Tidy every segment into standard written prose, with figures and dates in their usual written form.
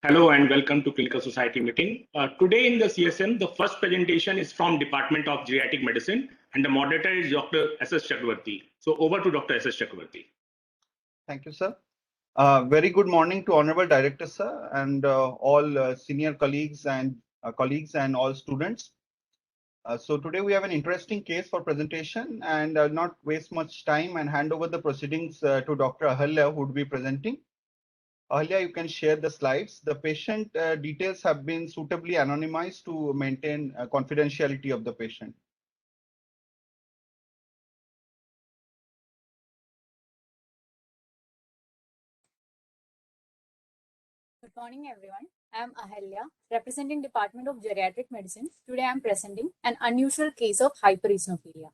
Hello and welcome to Clinical Society meeting. Today in the CSM, the first presentation is from Department of Geriatric Medicine and the moderator is Dr. S.S. Chakrabarty. So over to Dr. S.S. Chakrabarty. Thank you, sir. Very good morning to Honorable Director, sir, and all senior colleagues and all students. So today we have an interesting case for presentation, and I'll not waste much time and hand over the proceedings to Dr. Ahalya, who would be presenting. Ahalya, you can share the slides. The patient details have been suitably anonymized to maintain confidentiality of the patient. Good morning, everyone. I am Ahalya, representing Department of Geriatric Medicine. Today I am presenting an unusual case of hypereosinophilia.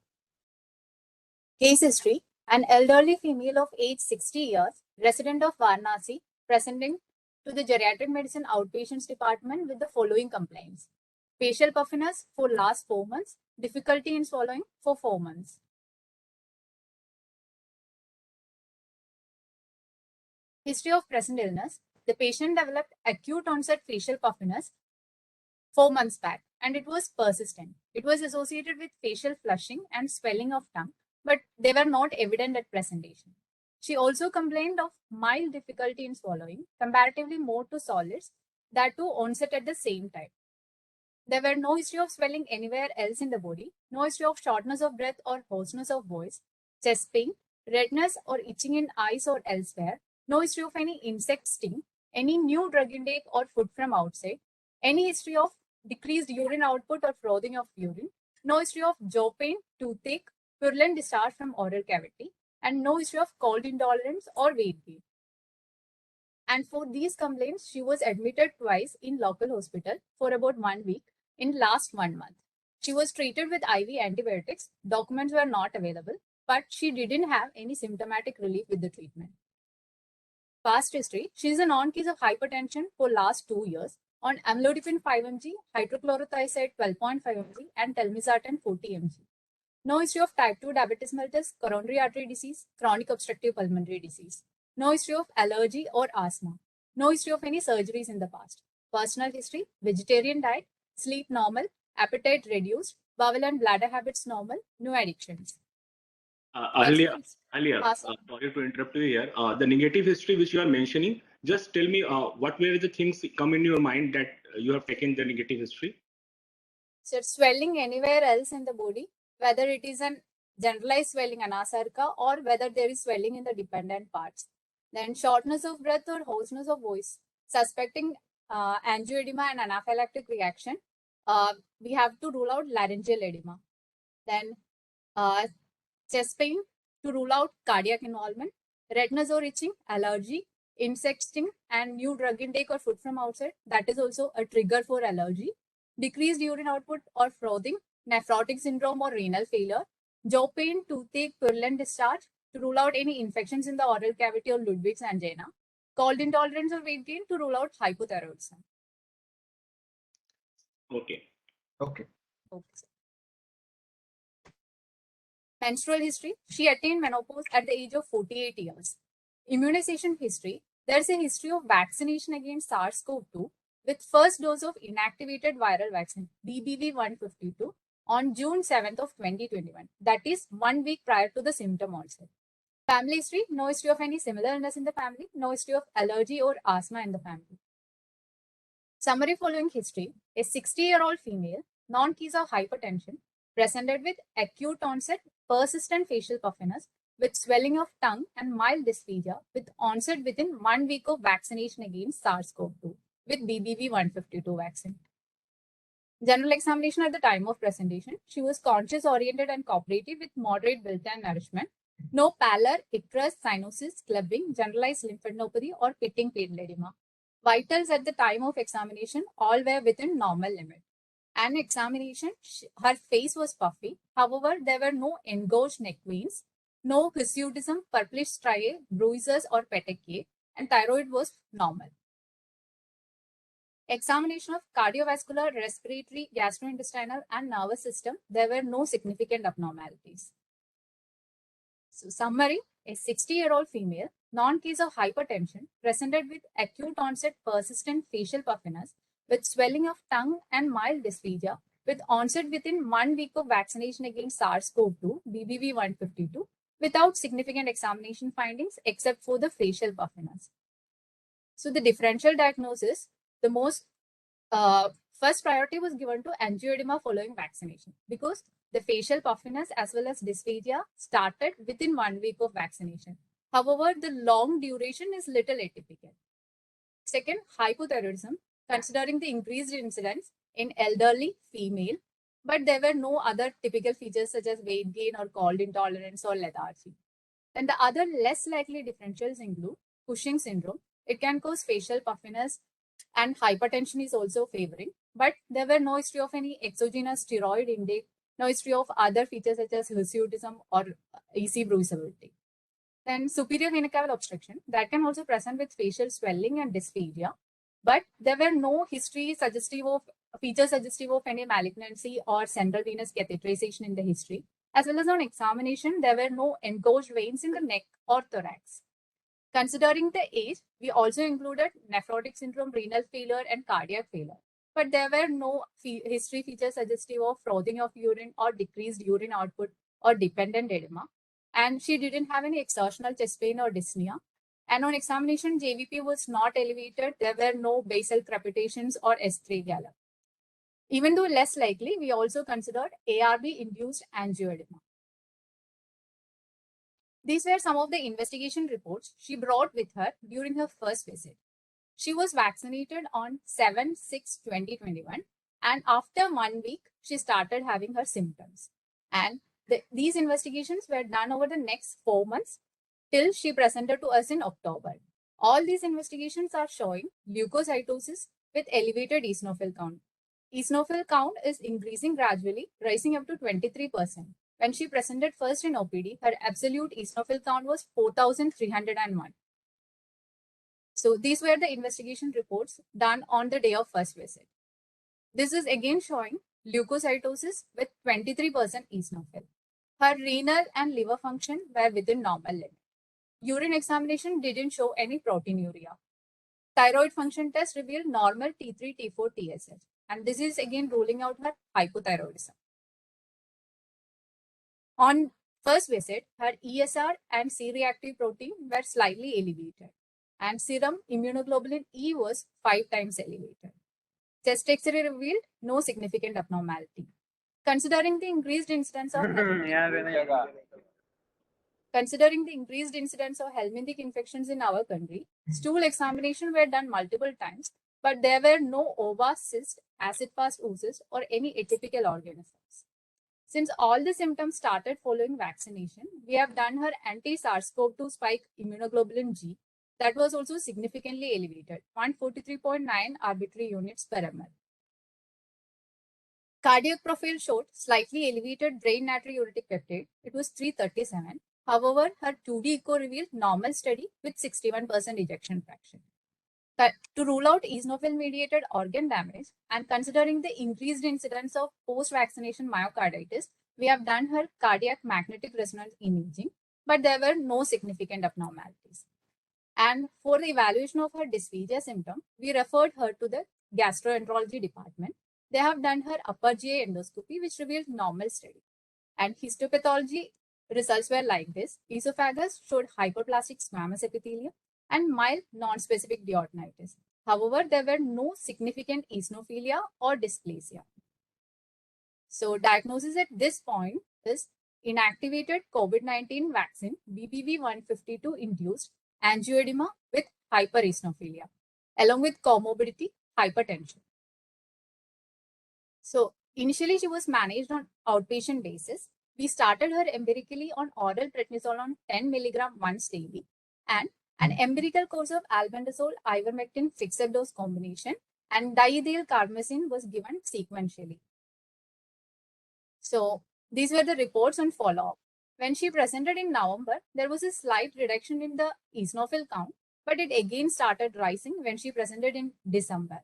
Case history: an elderly female of age 60 years, resident of Varanasi, presenting to the Geriatric Medicine Outpatients Department with the following complaints: facial puffiness for last 4 months, difficulty in swallowing for 4 months. History of present illness: the patient developed acute onset facial puffiness 4 months back, and it was persistent. It was associated with facial flushing and swelling of tongue, but they were not evident at presentation. She also complained of mild difficulty in swallowing, comparatively more to solids, that too onset at the same time. There were no history of swelling anywhere else in the body, no history of shortness of breath or hoarseness of voice, chest pain, redness or itching in eyes or elsewhere, no history of any insect sting, any new drug intake or food from outside, any history of decreased urine output or frothing of urine, no history of jaw pain, toothache, purulent discharge from oral cavity, and no history of cold intolerance or weight gain. And for these complaints, she was admitted twice in local hospital for about 1 week in last 1 month. She was treated with IV antibiotics. Documents were not available, but she didn't have any symptomatic relief with the treatment. Past history: she is a known case of hypertension for last 2 years on amlodipine 5 mg, hydrochlorothiazide 12.5 mg, and telmisartan 40 mg. No history of type 2 diabetes mellitus, coronary artery disease, chronic obstructive pulmonary disease. No history of allergy or asthma. No history of any surgeries in the past. Personal history: vegetarian diet, sleep normal, appetite reduced, bowel and bladder habits normal, no addictions. Ahalya, sorry to interrupt you here. The negative history which you are mentioning, just tell me what were the things come in your mind that you have taken the negative history? So swelling anywhere else in the body, whether it is an generalized swelling anasarca or whether there is swelling in the dependent parts. Then shortness of breath or hoarseness of voice, suspecting angioedema and anaphylactic reaction. We have to rule out laryngeal edema. Then chest pain, to rule out cardiac involvement, redness or itching, allergy, insect sting, and new drug intake or food from outside. That is also a trigger for allergy. Decreased urine output or frothing, nephrotic syndrome or renal failure, jaw pain, toothache, purulent discharge, to rule out any infections in the oral cavity or Ludwig's angina, cold intolerance or weight gain, to rule out hypothyroidism. Okay. Okay. Menstrual history: she attained menopause at the age of 48 years. Immunization history: there's a history of vaccination against SARS-CoV-2 with first dose of inactivated viral vaccine, BBV-152, on June 7th of 2021. That is 1 week prior to the symptom onset. Family history: no history of any similar illness in the family, no history of allergy or asthma in the family. Summary following history: a 60-year-old female, non-case of hypertension, presented with acute onset persistent facial puffiness with swelling of tongue and mild dysphagia with onset within 1 week of vaccination against SARS-CoV-2 with BBV-152 vaccine. General examination: at the time of presentation, she was conscious, oriented, and cooperative with moderate built-in nourishment. No pallor, icterus, cyanosis, clubbing, generalized lymphadenopathy, or pitting platelet edema. Vitals at the time of examination all were within normal limit. An examination, her face was puffy. However, there were no engorged neck veins, no hirsutism, purplish striae, bruises, or petechiae, and thyroid was normal. Examination of cardiovascular, respiratory, gastrointestinal, and nervous system, there were no significant abnormalities. So, summary: a 60-year-old female, non-case of hypertension presented with acute onset persistent facial puffiness with swelling of tongue and mild dysphagia with onset within 1 week of vaccination against SARS-CoV-2, BBV152, without significant examination findings except for the facial puffiness. So the differential diagnosis, the most first priority was given to angioedema following vaccination because the facial puffiness as well as dysphagia started within 1 week of vaccination. However, the long duration is little atypical. Second, hypothyroidism, considering the increased incidence in elderly female, but there were no other typical features such as weight gain or cold intolerance or lethargy. And the other less likely differentials include Cushing syndrome. It can cause facial puffiness and hypertension is also favoring, but there were no history of any exogenous steroid intake, no history of other features such as hirsutism or EC bruisability. Then superior vena cava obstruction that can also present with facial swelling and dysphagia, but there were no history suggestive of features suggestive of any malignancy or central venous catheterization in the history. As well as on examination, there were no engorged veins in the neck or thorax. Considering the age, we also included nephrotic syndrome, renal failure, and cardiac failure. But there were no history features suggestive of frothing of urine or decreased urine output or dependent edema. And she didn't have any exertional chest pain or dyspnea. And on examination, JVP was not elevated. There were no basal crepitations or S3 gallop. Even though less likely, we also considered ARB-induced angioedema. These were some of the investigation reports she brought with her during her first visit. She was vaccinated on 7/6/2021, and after 1 week, she started having her symptoms. And these investigations were done over the next 4 months till she presented to us in October. All these investigations are showing leukocytosis with elevated eosinophil count. Eosinophil count is increasing gradually, rising up to 23%. When she presented first in OPD, her absolute eosinophil count was 4,301. So these were the investigation reports done on the day of first visit. This is again showing leukocytosis with 23% eosinophil. Her renal and liver function were within normal limit. Urine examination didn't show any proteinuria. Thyroid function test revealed normal T3, T4, TSH. And this is again ruling out her hypothyroidism. On first visit, her ESR and C-reactive protein were slightly elevated, and serum immunoglobulin E was 5 times elevated. Chest X-ray revealed no significant abnormality. Considering the increased incidence of helminthic infections in our country, stool examination were done multiple times, but there were no ova, cyst, acid-fast oozes, or any atypical organisms. Since all the symptoms started following vaccination, we have done her anti-SARS-CoV-2 spike immunoglobulin G that was also significantly elevated, 143.9 arbitrary units per ml. Cardiac profile showed slightly elevated brain natriuretic peptide. It was 337. However, her 2D echo revealed normal steady with 61% ejection fraction. To rule out eosinophil-mediated organ damage and considering the increased incidence of post-vaccination myocarditis, we have done her cardiac magnetic resonance imaging, but there were no significant abnormalities. And for the evaluation of her dysphagia symptom, we referred her to the gastroenterology department. They have done her upper GI endoscopy, which revealed normal steady. And histopathology results were like this. Esophagus showed hyperplastic squamous epithelium and mild non-specific duodenitis. However, there were no significant eosinophilia or dysplasia. So diagnosis at this point is inactivated COVID-19 vaccine BBV152 induced angioedema with hypereosinophilia, along with comorbidity hypertension. So initially she was managed on outpatient basis. We started her empirically on oral prednisone on 10 mg once daily and an empirical course of albendazole, ivermectin, fixed dose combination and diethyl carbamazine was given sequentially. So these were the reports on follow-up. When she presented in November, there was a slight reduction in the eosinophil count, but it again started rising when she presented in December.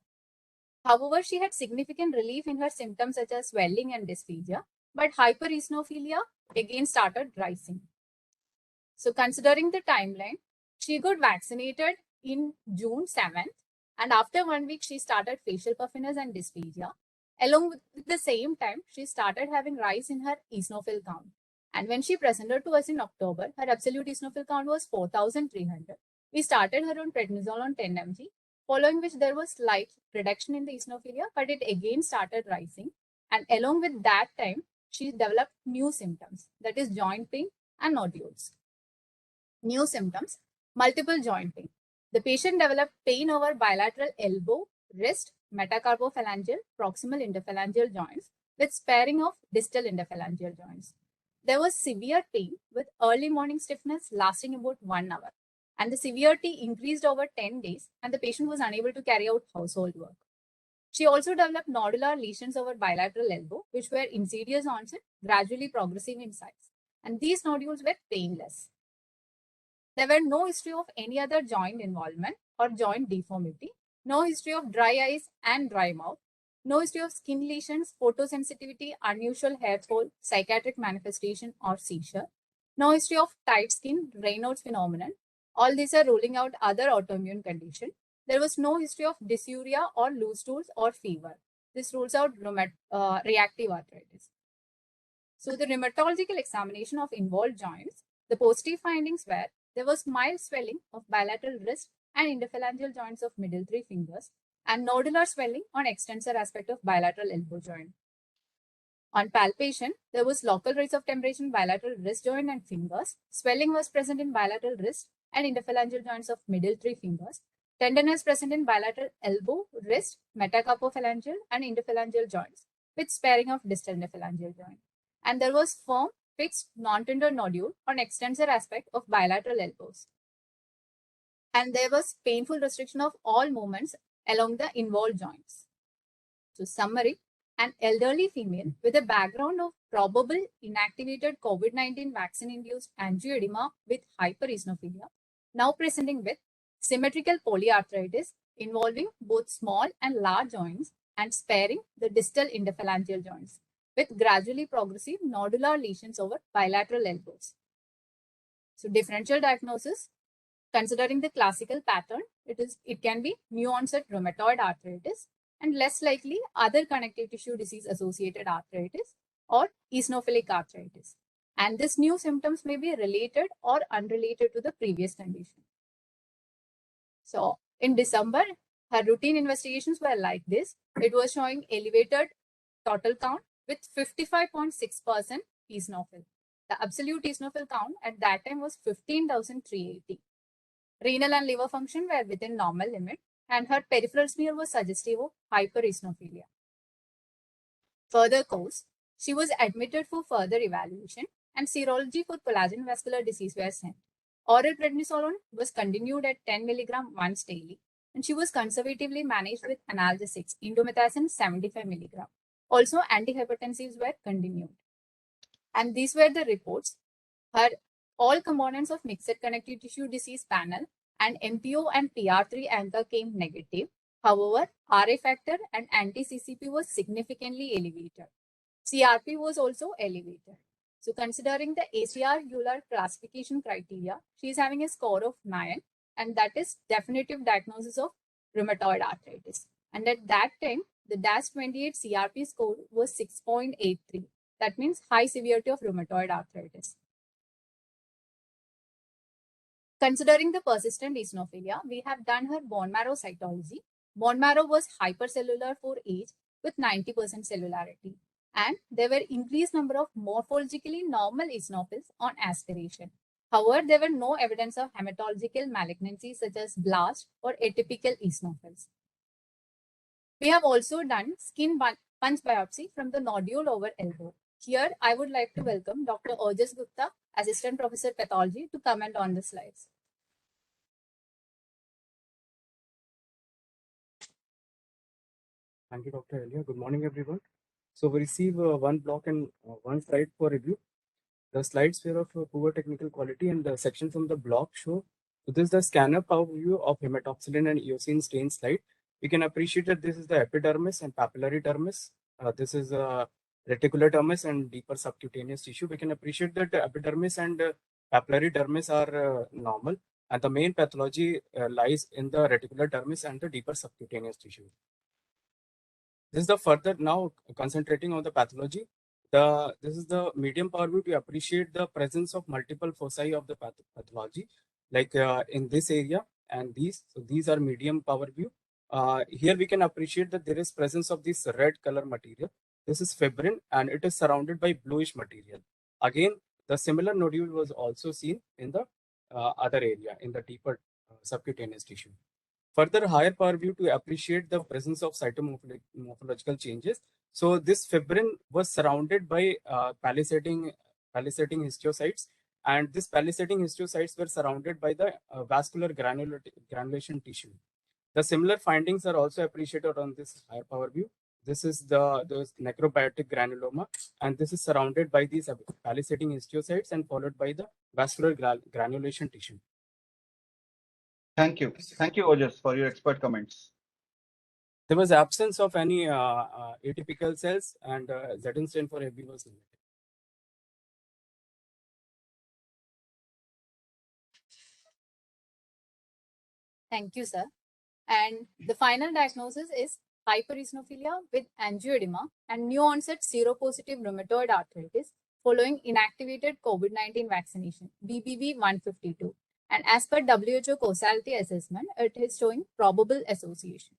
However, she had significant relief in her symptoms such as swelling and dysphagia, but hypereosinophilia again started rising. So considering the timeline, She got vaccinated in June 7th, and after 1 week, she started facial puffiness and dysphagia. Along with the same time, she started having rise in her eosinophil count. And when she presented to us in October, her absolute eosinophil count was 4,300. We started her on prednisone on 10 mg, following which there was slight reduction in the eosinophilia, but it again started rising. And along with that time, she developed new symptoms, that is joint pain and nodules. New symptoms, multiple joint pain. The patient developed pain over bilateral elbow, wrist, metacarpophalangeal, proximal interphalangeal joints with sparing of distal interphalangeal joints. There was severe pain with early morning stiffness lasting about 1 hour. And the severity increased over 10 days, and the patient was unable to carry out household work. She also developed nodular lesions over bilateral elbow, which were insidious onset, gradually progressive in size. And these nodules were painless. There were no history of any other joint involvement or joint deformity, no history of dry eyes and dry mouth, no history of skin lesions, photosensitivity, unusual hair fall, psychiatric manifestation, or seizure, no history of tight skin, Raynaud's phenomenon. All these are ruling out other autoimmune condition. There was no history of dysuria or loose stools or fever. This rules out reactive arthritis. So the rheumatological examination of involved joints, the positive findings were there was mild swelling of bilateral wrist and interphalangeal joints of middle 3 fingers and nodular swelling on extensor aspect of bilateral elbow joint. On palpation, there was local rise of temperature in bilateral wrist joint and fingers. Swelling was present in bilateral wrist and interphalangeal joints of middle 3 fingers. Tenderness present in bilateral elbow, wrist, metacarpophalangeal and interphalangeal joints with sparing of distal interphalangeal joint. And there was firm, fixed, non-tender nodule on extensor aspect of bilateral elbows. And there was painful restriction of all movements along the involved joints. So summary, an elderly female with a background of probable inactivated COVID-19 vaccine-induced angioedema with hypereosinophilia, now presenting with symmetrical polyarthritis involving both small and large joints and sparing the distal interphalangeal joints, with gradually progressive nodular lesions over bilateral elbows. So differential diagnosis, considering the classical pattern, it can be new onset rheumatoid arthritis and less likely other connective tissue disease associated arthritis or eosinophilic arthritis. And this new symptoms may be related or unrelated to the previous condition. So in December, her routine investigations were like this. It was showing elevated total count with 55.6% eosinophil. The absolute eosinophil count at that time was 15,380. Renal and liver function were within normal limit, and her peripheral smear was suggestive of hypereosinophilia. Further course, she was admitted for further evaluation, and serology for collagen vascular disease were sent. Oral prednisolone was continued at 10 mg once daily, and she was conservatively managed with analgesics, indomethacin 75 mg. Also, antihypertensives were continued. And these were the reports. Her all components of mixed connective tissue disease panel and MPO and PR3 anchor came negative. However, RA factor and anti-CCP was significantly elevated. CRP was also elevated. So considering the ACR-Euler classification criteria, she is having a score of 9, and that is definitive diagnosis of rheumatoid arthritis. And at that time, the DAS28 CRP score was 6.83. That means high severity of rheumatoid arthritis. Considering the persistent eosinophilia, we have done her bone marrow cytology. Bone marrow was hypercellular for age with 90% cellularity. And there were increased number of morphologically normal eosinophils on aspiration. However, there were no evidence of hematological malignancies such as blast or atypical eosinophils. We have also done skin punch biopsy from the nodule over elbow. Here, I would like to welcome Dr. Ojas Gupta, Assistant Professor Pathology, to comment on the slides. Thank you, Dr. Elia. Good morning, everyone. So we receive one block and one slide for review. The slides were of poor technical quality, and the section from the block show. So this is the scanner power view of hematoxylin and eosine stain slide. We can appreciate that this is the epidermis and papillary dermis. This is reticular dermis and deeper subcutaneous tissue. We can appreciate that the epidermis and papillary dermis are normal. And the main pathology lies in the reticular dermis and the deeper subcutaneous tissue. This is the further now concentrating on the pathology. This is the medium power view to appreciate the presence of multiple foci of the pathology, like in this area and these. So these are medium power view. Here we can appreciate that there is presence of this red color material. This is fibrin and it is surrounded by bluish material. Again, the similar nodule was also seen in the other area, in the deeper subcutaneous tissue. Further, higher power view to appreciate the presence of cytomorphological changes. So this fibrin was surrounded by palisading histiocytes, and these palisading histiocytes were surrounded by the vascular granulation tissue. The similar findings are also appreciated on this higher power view. This is the necrobiotic granuloma, and this is surrounded by these palisading histiocytes and followed by the vascular granulation tissue. Thank you, Ojas, for your expert comments. There was absence of any atypical cells, and Z stain for AB was negative. Thank you, sir. And the final diagnosis is hypereosinophilia with angioedema and new onset seropositive rheumatoid arthritis following inactivated COVID-19 vaccination, BBV 152. And as per WHO causality assessment, it is showing probable association.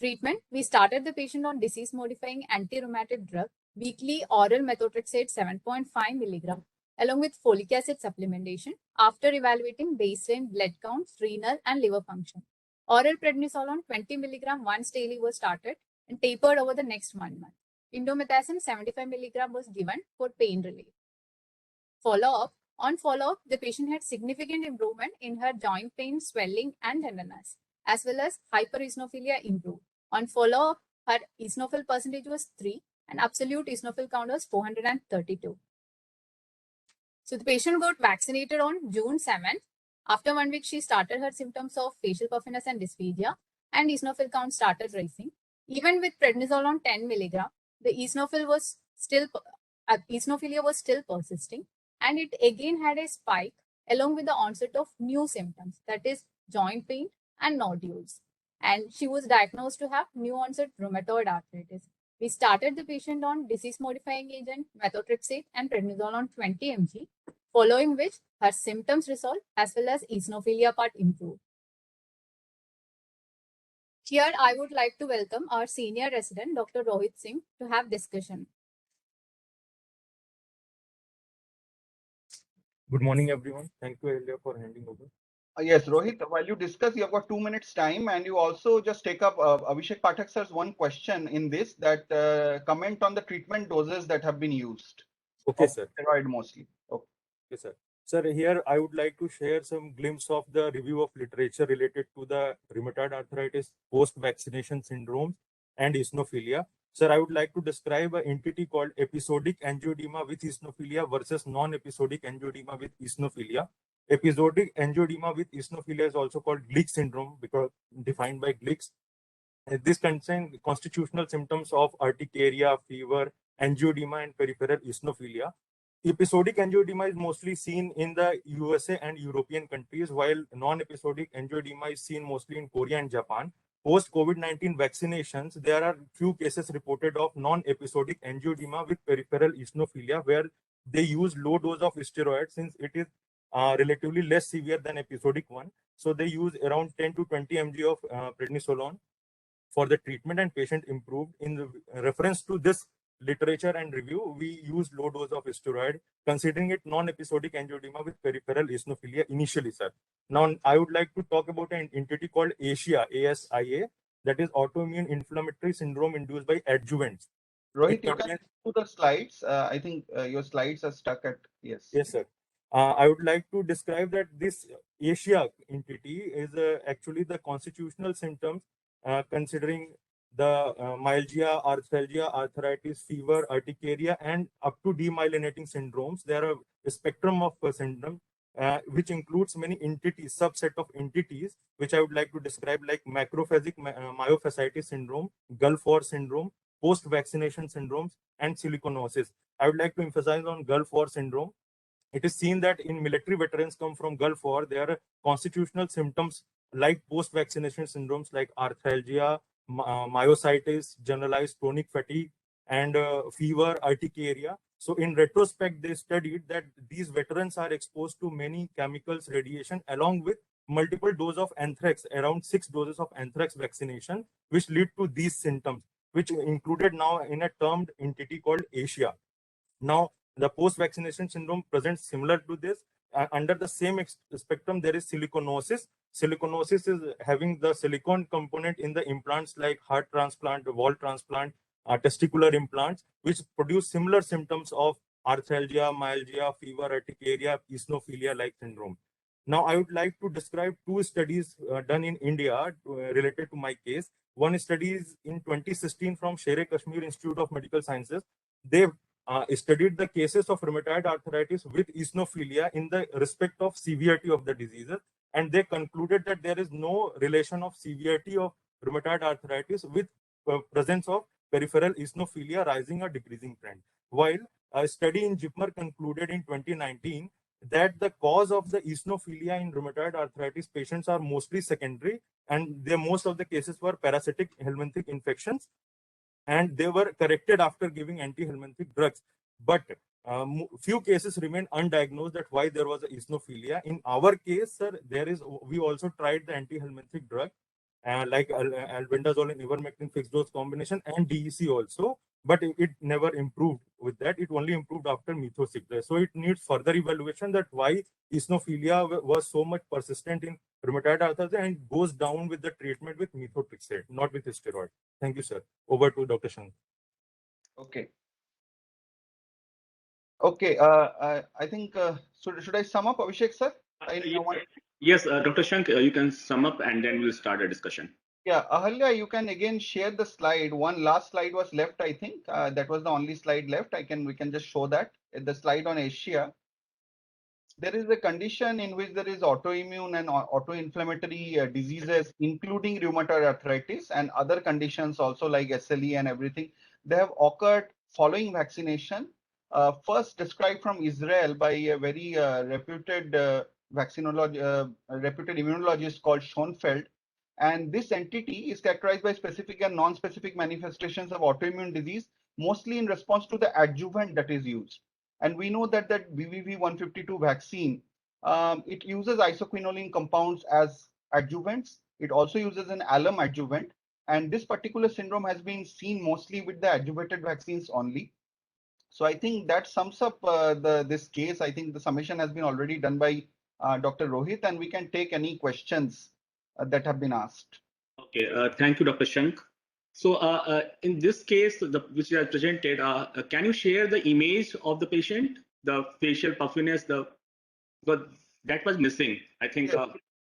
Treatment, we started the patient on disease-modifying anti-rheumatic drug, weekly oral methotrexate 7.5 mg, along with folic acid supplementation after evaluating baseline blood count, renal, and liver function. Oral prednisolone 20 mg once daily was started and tapered over the next 1 month. Indomethacin 75 mg was given for pain relief. Follow-up. On follow-up, the patient had significant improvement in her joint pain, swelling, and tenderness, as well as hypereosinophilia improved. On follow-up, her eosinophil percentage was 3 and absolute eosinophil count was 432. So the patient got vaccinated on June 7th. After 1 week, she started her symptoms of facial puffiness and dysphagia, and eosinophil count started rising. Even with prednisolone 10 mg, the eosinophilia was still persisting, and it again had a spike along with the onset of new symptoms, that is joint pain and nodules. And she was diagnosed to have new onset rheumatoid arthritis. We started the patient on disease-modifying agent, methotrexate, and prednisolone 20 mg, following which her symptoms resolved as well as eosinophilia part improved. Here, I would like to welcome our senior resident, Dr. Rohit Singh, to have discussion. Good morning, everyone. Thank you, Elia, for handing over. Yes, Rohit, while you discuss, you have got 2 minutes time, and you also just take up Abhishek Pathak sir's one question in this, that comment on the treatment doses that have been used. Okay, sir. Steroid mostly. Okay. Okay, sir. Sir, here I would like to share some glimpse of the review of literature related to the rheumatoid arthritis post-vaccination syndrome and eosinophilia. Sir, I would like to describe an entity called episodic angioedema with eosinophilia versus non-episodic angioedema with eosinophilia. Episodic angioedema with eosinophilia is also called Glick syndrome because defined by Glicks. This contains constitutional symptoms of urticaria, fever, angioedema, and peripheral eosinophilia. Episodic angioedema is mostly seen in the USA and European countries, while non-episodic angioedema is seen mostly in Korea and Japan. Post-COVID-19 vaccinations, there are few cases reported of non-episodic angioedema with peripheral eosinophilia, where they use low dose of steroids since it is relatively less severe than episodic one. So they use around 10 to 20 mg of prednisolone for the treatment, and patient improved. In reference to this literature and review, we use low dose of steroid, considering it non-episodic angioedema with peripheral eosinophilia initially, sir. Now, I would like to talk about an entity called ASIA, ASIA, that is autoimmune inflammatory syndrome induced by adjuvants. Rohit, you can do the slides. I think your slides are stuck at, yes. Yes, sir. I would like to describe that this ASIA entity is actually the constitutional symptoms considering the myalgia, arthralgia, arthritis, fever, urticaria, and up to demyelinating syndromes. There are a spectrum of symptoms, which includes many entities, subset of entities, which I would like to describe, like macrophasic myofasciitis syndrome, Gulf War syndrome, post-vaccination syndromes, and siliconosis. I would like to emphasize on Gulf War syndrome. it is seen that in military veterans come from Gulf War, there are constitutional symptoms like post-vaccination syndromes like arthralgia, myositis, generalized chronic fatigue, and fever, urticaria. So in retrospect, they studied that these veterans are exposed to many chemicals, radiation, along with multiple doses of anthrax, around 6 doses of anthrax vaccination, which lead to these symptoms, which included now in a termed entity called Asia. Now, the post-vaccination syndrome presents similar to this. Under the same spectrum, there is siliconosis. Siliconosis is having the silicone component in the implants like heart transplant, wall transplant, testicular implants, which produce similar symptoms of arthralgia, myalgia, fever, urticaria, eosinophilia-like syndrome. Now, I would like to describe two studies done in India related to my case. One study is in 2016 from Sher-e-Kashmir Institute of Medical Sciences. They studied the cases of rheumatoid arthritis with eosinophilia in the respect of severity of the diseases, and they concluded that there is no relation of severity of rheumatoid arthritis with presence of peripheral eosinophilia rising or decreasing trend. While a study in JIPMER concluded in 2019 that the cause of the eosinophilia in rheumatoid arthritis patients are mostly secondary, and most of the cases were parasitic helminthic infections, and they were corrected after giving anti-helminthic drugs. But few cases remain undiagnosed. That's why there was a eosinophilia. In our case, sir, we also tried the anti-helminthic drug, like albendazole and ivermectin fixed dose combination and DEC also, but it never improved with that. It only improved after methotrexate. So it needs further evaluation that why eosinophilia was so much persistent in rheumatoid arthritis and goes down with the treatment with methotrexate, not with steroid. Thank you, sir. Over to Dr. Shankha. Okay. Okay. I think, should I sum up, Abhishek, sir? Yes, Dr. Shank, you can sum up and then we'll start a discussion. Yeah, Ahalya, you can again share the slide. One last slide was left, I think. That was the only slide left. We can just show that. The slide on Asia. There is a condition in which there is autoimmune and autoinflammatory diseases, including rheumatoid arthritis and other conditions also like SLE and everything. They have occurred following vaccination. First described from Israel by a very reputed immunologist called Schoenfeld. And this entity is characterized by specific and non-specific manifestations of autoimmune disease, mostly in response to the adjuvant that is used. And we know that BVV152 vaccine, it uses isoquinoline compounds as adjuvants. It also uses an alum adjuvant. And this particular syndrome has been seen mostly with the adjuvanted vaccines only. So I think that sums up this case. I think the summation has been already done by Dr. Rohit, and we can take any questions that have been asked. Okay, thank you, Dr. Shank. So in this case, which you have presented, can you share the image of the patient, the facial puffiness, but that was missing, I think.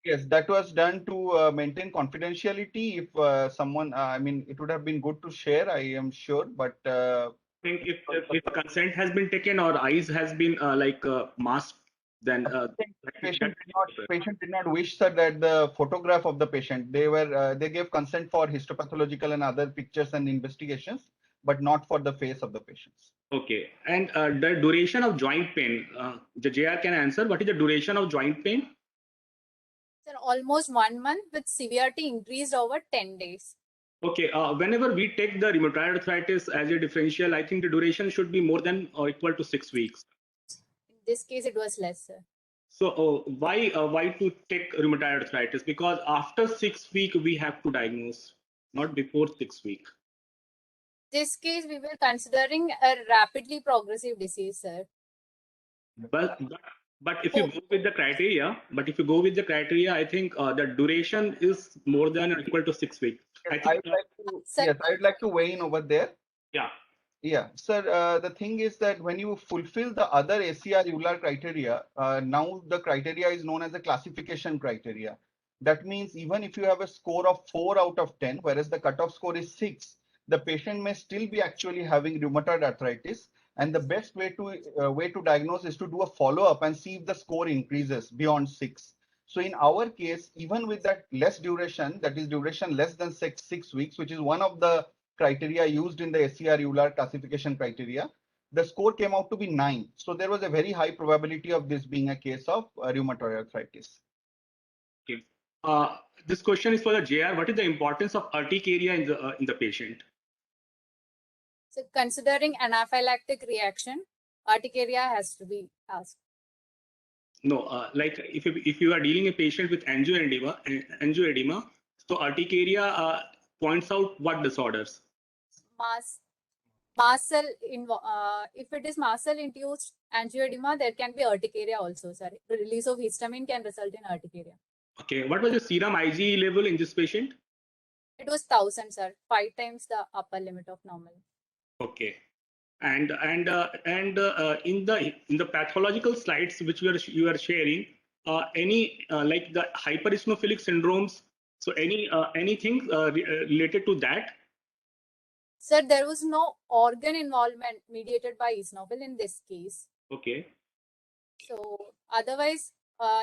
Yes, that was done to maintain confidentiality. If someone, I mean, it would have been good to share, I am sure, but I think if consent has been taken or eyes has been masked, then patient did not wish that the photograph of the patient. They gave consent for histopathological and other pictures and investigations, but not for the face of the patients. Okay, and the duration of joint pain, the JR can answer. What is the duration of joint pain? Sir, almost 1 month with severity increased over 10 days. Okay, whenever we take the rheumatoid arthritis as a differential, I think the duration should be more than or equal to 6 weeks. In this case, it was less, sir. So why to take rheumatoid arthritis? Because after 6 weeks we have to diagnose, not before 6 weeks. This case we were considering a rapidly progressive disease, sir. But if you go with the criteria, I think the duration is more than or equal to 6 weeks. I would like to weigh in over there. Yeah, sir, the thing is that when you fulfill the other ACR EULAR criteria, now the criteria is known as a classification criteria. That means even if you have a score of 4 out of 10, whereas the cutoff score is 6, the patient may still be actually having rheumatoid arthritis. And the best way to diagnose is to do a follow-up and see if the score increases beyond 6. So in our case, even with that less duration, that is duration less than 6 weeks, which is one of the criteria used in the ACR EULAR classification criteria, the score came out to be 9. So there was a very high probability of this being a case of rheumatoid arthritis. Okay. This question is for the JR. What is the importance of urticaria in the patient? So considering anaphylactic reaction, urticaria has to be asked. No, like if you are dealing a patient with angioedema, so urticaria points out what disorders? Mast cell if it is mast cell induced angioedema, there can be urticaria also. Sorry, the release of histamine can result in urticaria. Okay, what was the serum IgE level in this patient? It was 1000, sir, 5 times the upper limit of normal. Okay, and in the pathological slides which you are sharing, any like the hypereosinophilic syndromes. So anything related to that? Sir, there was no organ involvement mediated by eosinophil in this case. Okay. So otherwise,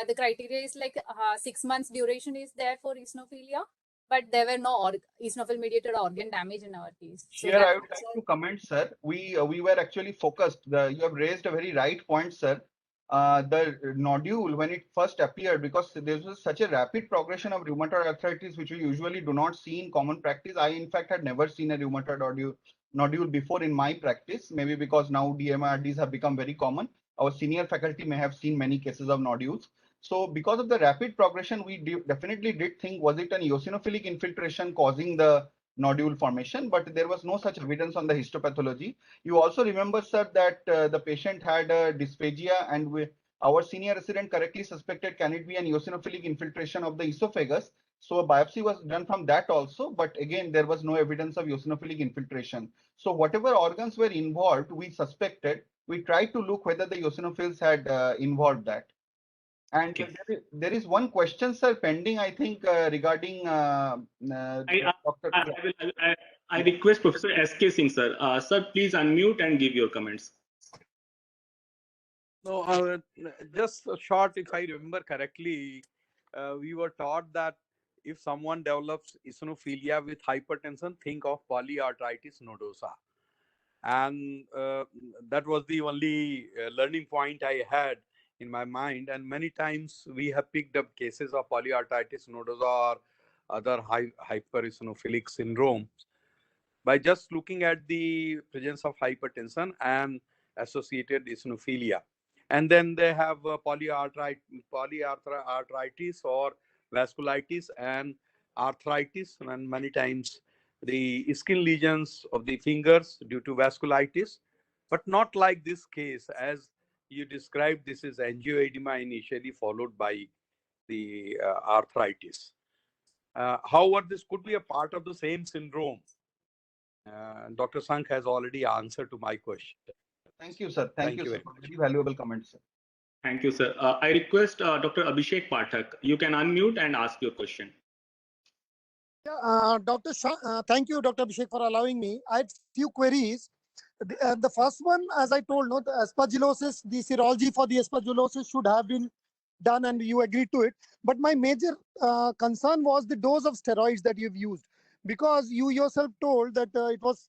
the criteria is like 6 months duration is there for eosinophilia, but there were no eosinophil mediated organ damage in our case. So here I would like to comment, sir. We were actually focused. You have raised a very right point, sir. The nodule, when it first appeared, because there was such a rapid progression of rheumatoid arthritis, which we usually do not see in common practice. I, in fact, had never seen a rheumatoid nodule before in my practice, maybe because now DMRDs have become very common. Our senior faculty may have seen many cases of nodules. So because of the rapid progression, we definitely did think, was it an eosinophilic infiltration causing the nodule formation? But there was no such evidence on the histopathology. You also remember, sir, that the patient had dysphagia, and our senior resident correctly suspected, can it be an eosinophilic infiltration of the esophagus? So a biopsy was done from that also, but again, there was no evidence of eosinophilic infiltration. So whatever organs were involved, we suspected, we tried to look whether the eosinophils had involved that. And okay. there is one question, sir, pending, I think, regarding Dr. I request Professor S.K. Singh, sir. Sir, please unmute and give your comments. No, just short, if I remember correctly, we were taught that if someone develops eosinophilia with hypertension, think of polyarthritis nodosa. And that was the only learning point I had in my mind. And many times we have picked up cases of polyarthritis nodosa or other hypereosinophilic syndromes by just looking at the presence of hypertension and associated eosinophilia. And then they have polyarthritis or vasculitis and arthritis, and many times the skin lesions of the fingers due to vasculitis, but not like this case. As you described, this is angioedema initially followed by the arthritis. However, this could be a part of the same syndrome. Dr. Shankha has already answered to my question. Thank you, sir. Thank you, sir. very much. Very valuable comments, sir. Thank you, sir. I request Dr. Abhishek Pathak. You can unmute and ask your question. Yeah, thank you, Dr. Abhishek, for allowing me. I had few queries. The first one, as I told, no, the aspergillosis, the serology for the aspergillosis should have been done, and you agreed to it. But my major concern was the dose of steroids that you've used, because you yourself told that it was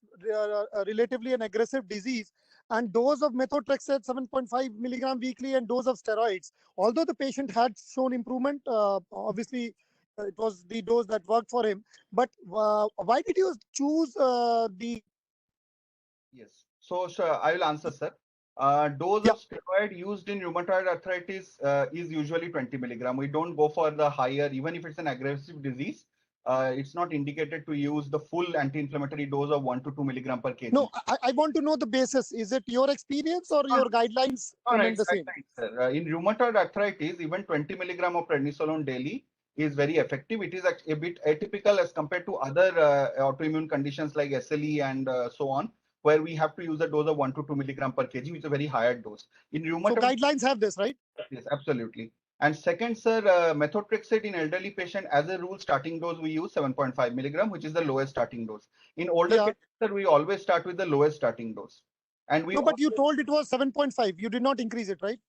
relatively an aggressive disease, and dose of methotrexate 7.5 milligram weekly and dose of steroids. Although the patient had shown improvement, obviously it was the dose that worked for him. But why did you choose the? Yes. So, sir, I will answer, sir. Dose of steroid used in rheumatoid arthritis is usually 20 milligram. We don't go for the higher, even if it's an aggressive disease. It's not indicated to use the full anti-inflammatory dose of 1 to 2 milligram per kg. No, I want to know the basis. Is it your experience or your guidelines remain the same? Sir. In rheumatoid arthritis, even 20 milligram of prednisolone daily is very effective. It is a bit atypical as compared to other autoimmune conditions like SLE and so on, where we have to use a dose of 1 to 2 milligram per kg, which is a very higher dose. In rheumatoid, so guidelines have this, right? Yes, absolutely. And second, sir, methotrexate in elderly patient, as a rule, starting dose we use 7.5 milligram, which is the lowest starting dose. In older patients, sir, we always start with the lowest starting dose. And we but you told it was 7.5. You did not increase it, right?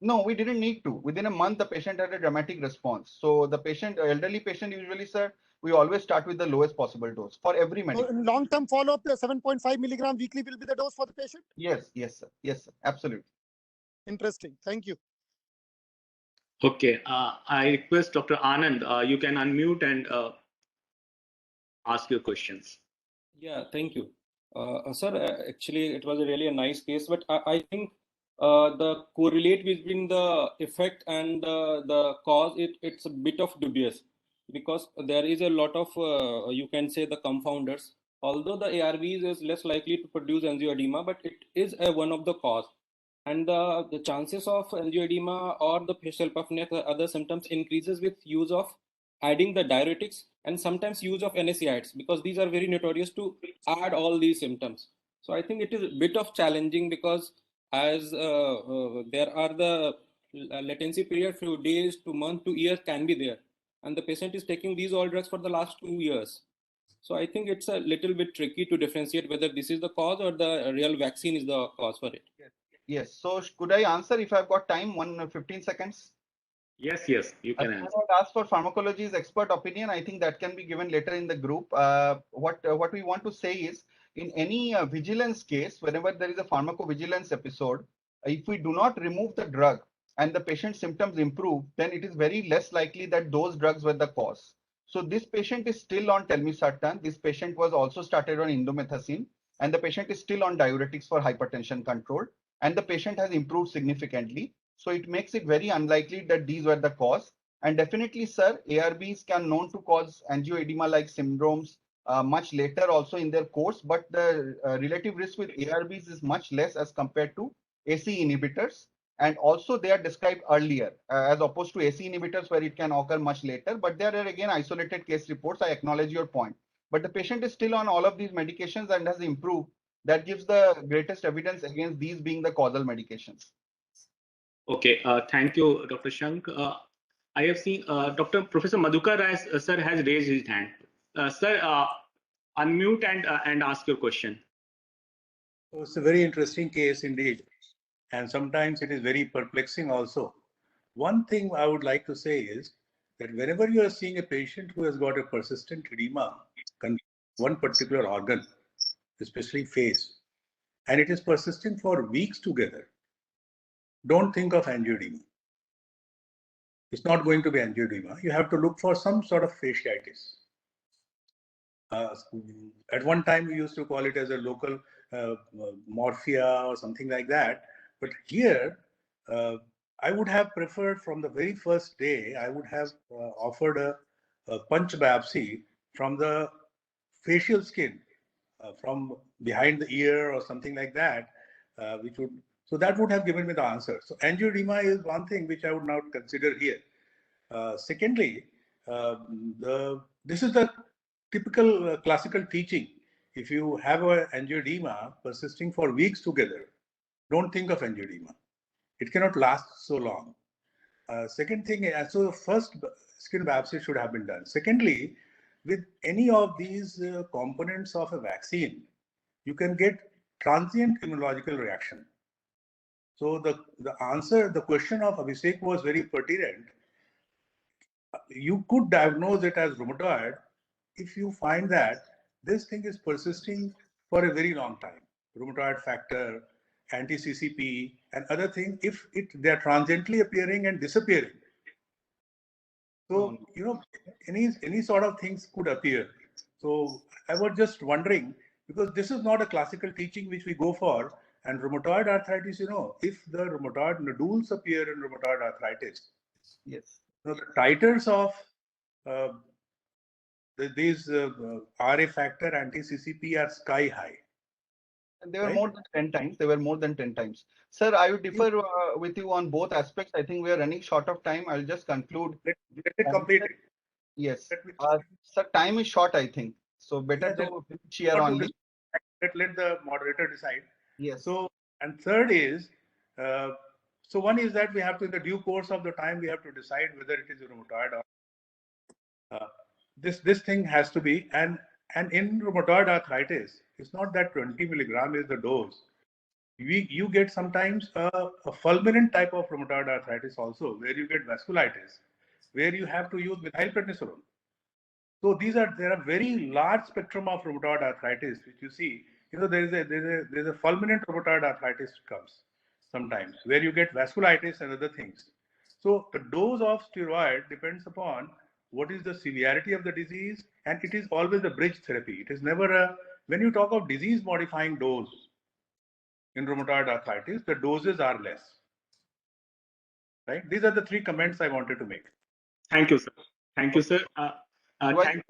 No, we didn't need to. Within a month, the patient had a dramatic response. So the patient, elderly patient, usually, sir, we always start with the lowest possible dose for every So medication. in long-term follow-up, the 7.5 milligram weekly will be the dose for the patient? Yes, yes, sir. Yes, sir. Absolutely. Interesting. Thank you. Okay, I request Dr. Anand, you can unmute and ask your questions. Yeah, thank you. Sir, actually, it was really a nice case, but I think the correlate between the effect and the cause, it's a bit of dubious, because there is a lot of, you can say, the confounders. Although the ARVs is less likely to produce angioedema, but it is one of the cause. And the chances of angioedema or the facial puffiness or other symptoms increases with use of adding the diuretics and sometimes use of NSAIDs, because these are very notorious to add all these symptoms. So I think it is a bit of challenging, because as there are the latency period few days to month to years can be there, and the patient is taking these all drugs for the last 2 years. So I think it's a little bit tricky to differentiate whether this is the cause or the real vaccine is the cause for it. Yes. So could I answer if I've got time? 15 seconds. Yes, you can I answer. would ask for pharmacology's expert opinion. I think that can be given later in the group. What we want to say is, in any vigilance case, whenever there is a pharmacovigilance episode, if we do not remove the drug and the patient's symptoms improve, then it is very less likely that those drugs were the cause. So this patient is still on telmisartan. This patient was also started on indomethacin, and the patient is still on diuretics for hypertension control, and the patient has improved significantly. So it makes it very unlikely that these were the cause. And definitely, sir, ARBs can known to cause angioedema-like syndromes much later also in their course, but the relative risk with ARBs is much less as compared to AC inhibitors. And also they are described earlier as opposed to AC inhibitors where it can occur much later. But there are again isolated case reports. I acknowledge your point. But the patient is still on all of these medications and has improved. That gives the greatest evidence against these being the causal medications. Okay, thank you, Dr. Shank. I have seen Dr. Professor Madhukar sir has raised his hand. Sir, unmute and ask your question. So it's a very interesting case indeed, and sometimes it is very perplexing also. One thing I would like to say is that whenever you are seeing a patient who has got a persistent edema, one particular organ, especially face, and it is persisting for weeks together, don't think of angioedema. It's not going to be angioedema. You have to look for some sort of fasciitis. At one time, we used to call it as a local morphia or something like that. But here, I would have preferred from the very first day, I would have offered a punch biopsy from the facial skin, from behind the ear or something like that, which would, so that would have given me the answer. So angioedema is one thing which I would not consider here. Secondly, this is the typical classical teaching. If you have an angioedema persisting for weeks together, don't think of angioedema. It cannot last so long. Second thing, so the first skin biopsy should have been done. Secondly, with any of these components of a vaccine, you can get transient immunological reaction. So the question of Abhishek was very pertinent. You could diagnose it as rheumatoid if you find that this thing is persisting for a very long time. Rheumatoid factor, anti-CCP, and other things, if they are transiently appearing and disappearing. So, any sort of things could appear. So I was just wondering, because this is not a classical teaching which we go for, and rheumatoid arthritis, if the rheumatoid nodules appear in rheumatoid arthritis, yes, the titers of these RA factor anti-CCP are sky high. they were more than 10 times. They were more than 10 times. Sir, I would differ with you on both aspects. I think we are running short of time. I'll just conclude. Let it complete it. Yes. Sir, time is short, I think. So better to share only. Let the moderator decide. Yes. So, and third is, so one is that we have to, in the due course of the time, we have to decide whether it is a rheumatoid or this thing has to be, and in rheumatoid arthritis, it's not that 20 milligram is the dose. You get sometimes a fulminant type of rheumatoid arthritis also, where you get vasculitis, where you have to use methylprednisolone. So there are very large spectrum of rheumatoid arthritis, which you see. There's a fulminant rheumatoid arthritis comes sometimes, where you get vasculitis and other things. So the dose of steroid depends upon what is the severity of the disease, and it is always a bridge therapy. It is never when you talk of disease modifying dose in rheumatoid arthritis, the doses are less. Right? These are the three comments I wanted to make. Thank you, sir. Thank you, sir. Thank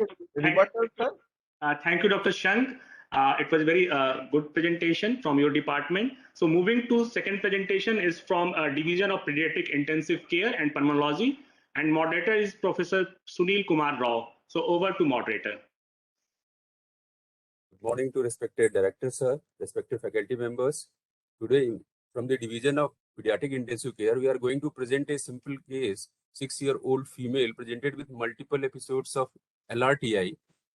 you, Dr. Shank. It was a very good presentation from your department. So moving to second presentation is from Division of Pediatric Intensive Care and Pulmonology, and moderator is Professor Sunil Kumar Rao. So over to moderator. Good morning to respected director, sir, respected faculty members. Today, from the Division of Pediatric Intensive Care, we are going to present a simple case, 6-year-old female presented with multiple episodes of LRTI.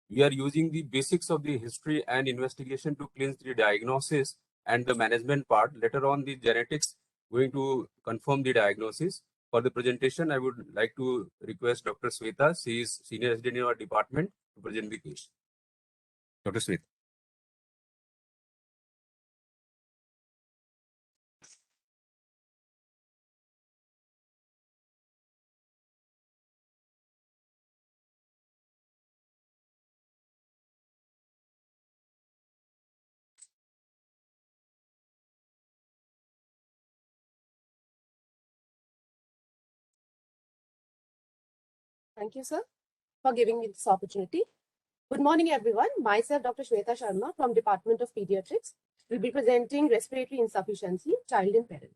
We are using the basics of the history and investigation to cleanse the diagnosis and the management part. Later on, the genetics going to confirm the diagnosis. For the presentation, I would like to request Dr. Sweta. She is senior resident in our department to present the case. Dr. Sweta. Thank you, sir, for giving me this opportunity. Good morning, everyone. Myself, Dr. Shweta Sharma from Department of Pediatrics, will be presenting respiratory insufficiency, child in peril.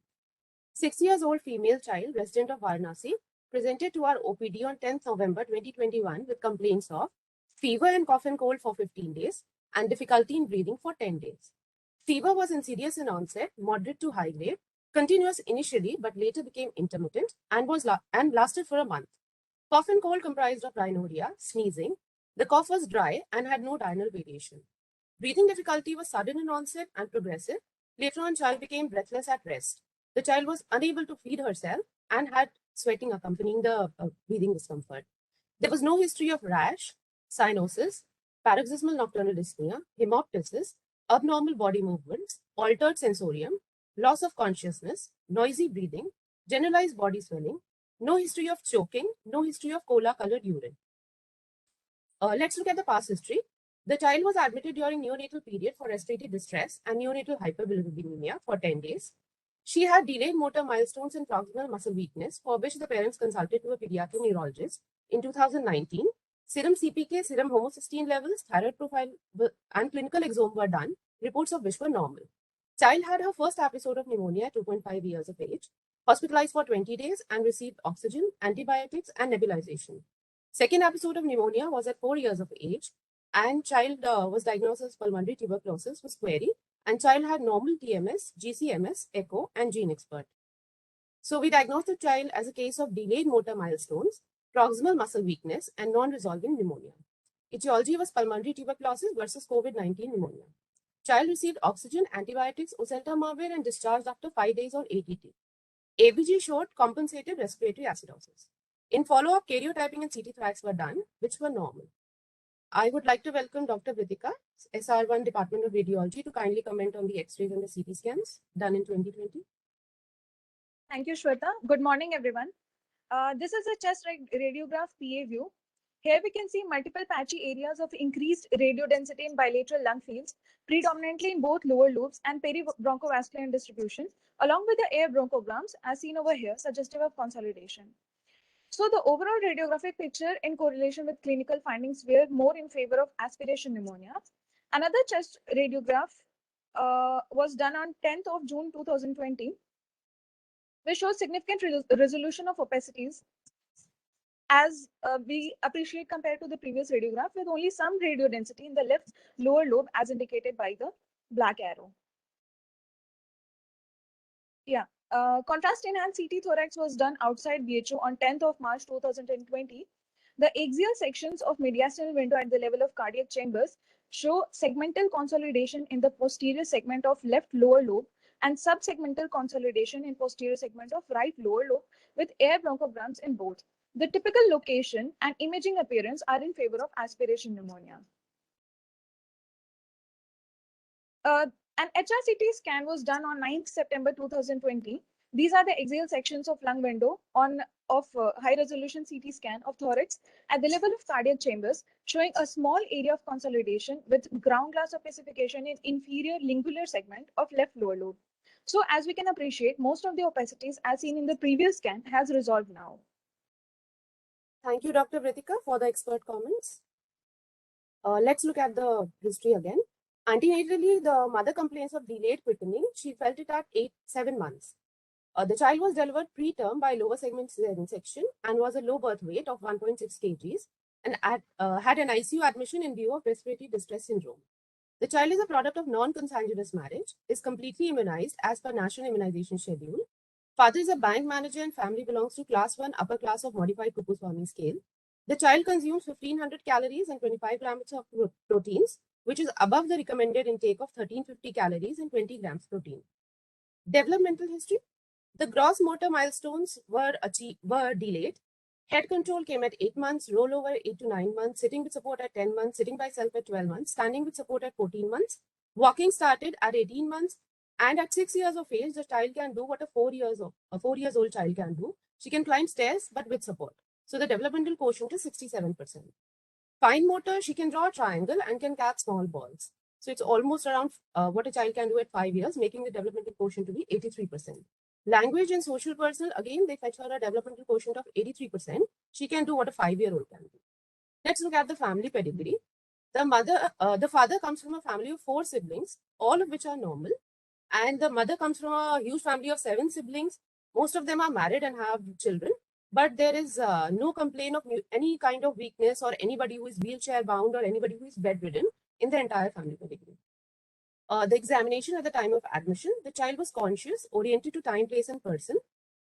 6-year-old female child, resident of Varanasi, presented to our OPD on 10th November 2021 with complaints of fever and cough and cold for 15 days and difficulty in breathing for 10 days. Fever was insidious in onset, moderate to high grade, continuous initially but later became intermittent and lasted for a month. Cough and cold comprised of rhinorrhea, sneezing. The cough was dry and had no diurnal variation. Breathing difficulty was sudden in onset and progressive. Later on, child became breathless at rest. The child was unable to feed herself and had sweating accompanying the breathing discomfort. There was no history of rash, cyanosis, paroxysmal nocturnal dyspnea, hemoptysis, abnormal body movements, altered sensorium, loss of consciousness, noisy breathing, generalized body swelling, no history of choking, no history of cola-colored urine. Let's look at the past history. The child was admitted during neonatal period for respiratory distress and neonatal hyperbilirubinemia for 10 days. She had delayed motor milestones and proximal muscle weakness, for which the parents consulted to a pediatric neurologist in 2019. Serum CPK, serum homocysteine levels, thyroid profile, and clinical exome were done, reports of which were normal. Child had her first episode of pneumonia at 2.5 years of age, hospitalized for 20 days and received oxygen, antibiotics, and nebulization. Second episode of pneumonia was at 4 years of age, and child was diagnosed as pulmonary tuberculosis with query, and child had normal TMS, GCMS, echo, and gene expert. So we diagnosed the child as a case of delayed motor milestones, proximal muscle weakness, and non-resolving pneumonia. Etiology was pulmonary tuberculosis versus COVID-19 pneumonia. Child received oxygen, antibiotics, oseltamivir, and discharged after 5 days on ATT. ABG showed compensated respiratory acidosis. In follow-up, karyotyping and CT tracks were done, which were normal. I would like to welcome Dr. Vidika, SR1 Department of Radiology, to kindly comment on the X-rays and the CT scans done in 2020. Thank you, Shweta. Good morning, everyone. This is a chest radiograph PA view. Here we can see multiple patchy areas of increased radiodensity in bilateral lung fields, predominantly in both lower lobes and peribronchovascular distribution, along with the air bronchograms as seen over here, suggestive of consolidation. So the overall radiographic picture in correlation with clinical findings were more in favor of aspiration pneumonia. Another chest radiograph was done on 10th of June 2020, which shows significant resolution of opacities as we appreciate compared to the previous radiograph, with only some radiodensity in the left lower lobe as indicated by the black arrow. Yeah. Contrast enhanced CT thorax was done outside BHO on 10th of March 2020. The axial sections of mediastinal window at the level of cardiac chambers show segmental consolidation in the posterior segment of left lower lobe and subsegmental consolidation in posterior segment of right lower lobe with air bronchograms in both. The typical location and imaging appearance are in favor of aspiration pneumonia. An HRCT scan was done on 9th September 2020. These are the axial sections of lung window of high resolution CT scan of thorax at the level of cardiac chambers, showing a small area of consolidation with ground glass opacification in inferior lingular segment of left lower lobe. So as we can appreciate, most of the opacities as seen in the previous scan has resolved now. Thank you, Dr. Vritika, for the expert comments. Let's look at the history again. Antenatally, the mother complains of delayed quickening. She felt it at 7 months. The child was delivered preterm by lower segment cesarean section and was a low birth weight of 1.6 kgs and had an ICU admission in view of respiratory distress syndrome. The child is a product of non-consanguineous marriage, is completely immunized as per national immunization schedule. Father is a bank manager and family belongs to class 1 upper class of modified Kupuswamy scale. The child consumes 1500 calories and 25 grams of proteins, which is above the recommended intake of 1350 calories and 20 grams protein. Developmental history. The gross motor milestones were delayed. Head control came at 8 months, rollover 8 to 9 months, sitting with support at 10 months, sitting by self at 12 months, standing with support at 14 months. Walking started at 18 months, and at 6 years of age, the child can do what a 4 years old child can do. She can climb stairs, but with support. So the developmental quotient is 67%. Fine motor, she can draw a triangle and can catch small balls. So it's almost around what a child can do at 5 years, making the developmental quotient to be 83%. Language and social personal, again, they fetch her a developmental quotient of 83%. She can do what a 5-year-old can do. Let's look at the family pedigree. The father comes from a family of 4 siblings, all of which are normal. And the mother comes from a huge family of 7 siblings. Most of them are married and have children. But there is no complaint of any kind of weakness or anybody who is wheelchair bound or anybody who is bedridden in the entire family pedigree. The examination at the time of admission, the child was conscious, oriented to time, place, and person,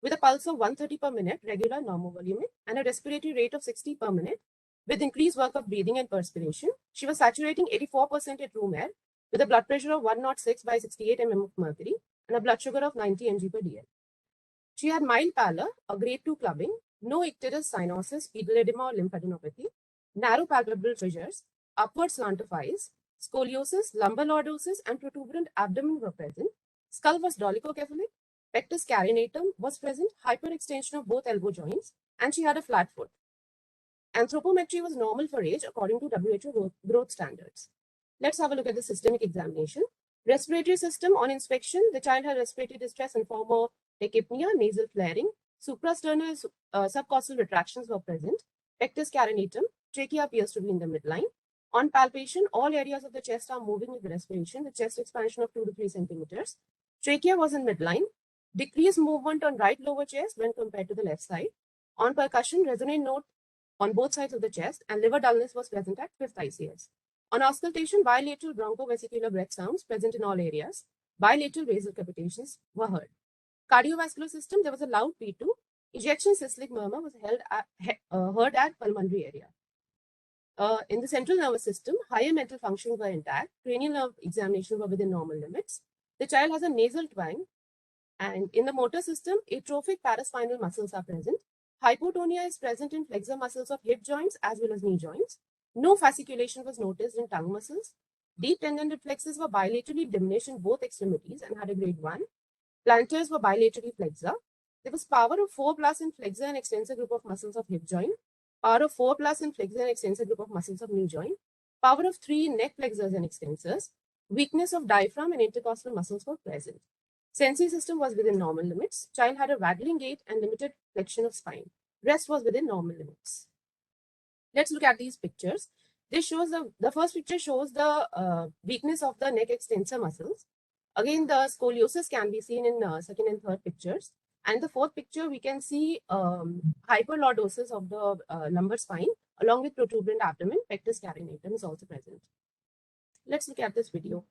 with a pulse of 130 per minute, regular normovolumic, and a respiratory rate of 60 per minute, with increased work of breathing and perspiration. She was saturating 84% at room air, with a blood pressure of 106 by 68 mm of mercury, and a blood sugar of 90 mg per dl. She had mild pallor, a grade 2 clubbing, no icterus, cyanosis, pedal edema, or lymphadenopathy, narrow palpebral fissures, upward slant of eyes, scoliosis, lumbar lordosis, and protuberant abdomen were present. Skull was dolichocephalic, pectus carinatum was present, hyperextension of both elbow joints, and she had a flat foot. Anthropometry was normal for age according to WHO growth standards. Let's have a look at the systemic examination. Respiratory system on inspection, the child had respiratory distress in form of tachypnea, nasal flaring, suprasternal subcostal retractions were present, pectus carinatum, trachea appears to be in the midline. On palpation, all areas of the chest are moving with respiration, with chest expansion of 2 to 3 centimeters. Trachea was in midline. Decreased movement on right lower chest when compared to the left side. On percussion, resonant note on both sides of the chest, and liver dullness was present at 5th ICS. On auscultation, bilateral bronchovesicular breath sounds present in all areas. Bilateral basal capitations were heard. Cardiovascular system, there was a loud P2. Ejection systolic murmur was heard at pulmonary area. In the central nervous system, higher mental functions were intact. Cranial nerve examination were within normal limits. The child has a nasal twang. And in the motor system, atrophic paraspinal muscles are present. Hypotonia is present in flexor muscles of hip joints as well as knee joints. No fasciculation was noticed in tongue muscles. Deep tendon reflexes were bilaterally diminished in both extremities and had a grade 1. Plantars were bilaterally flexor. There was power of 4 plus in flexor and extensor group of muscles of hip joint. Power of 4 plus in flexor and extensor group of muscles of knee joint. Power of 3 in neck flexors and extensors. Weakness of diaphragm and intercostal muscles were present. Sensory system was within normal limits. Child had a waggling gait and limited flexion of spine. Rest was within normal limits. Let's look at these pictures. This shows the first picture shows the weakness of the neck extensor muscles. Again, the scoliosis can be seen in second and third pictures. And the fourth picture, we can see hyperlordosis of the lumbar spine along with protuberant abdomen. Pectus carinatum is also present. Let's look at this video.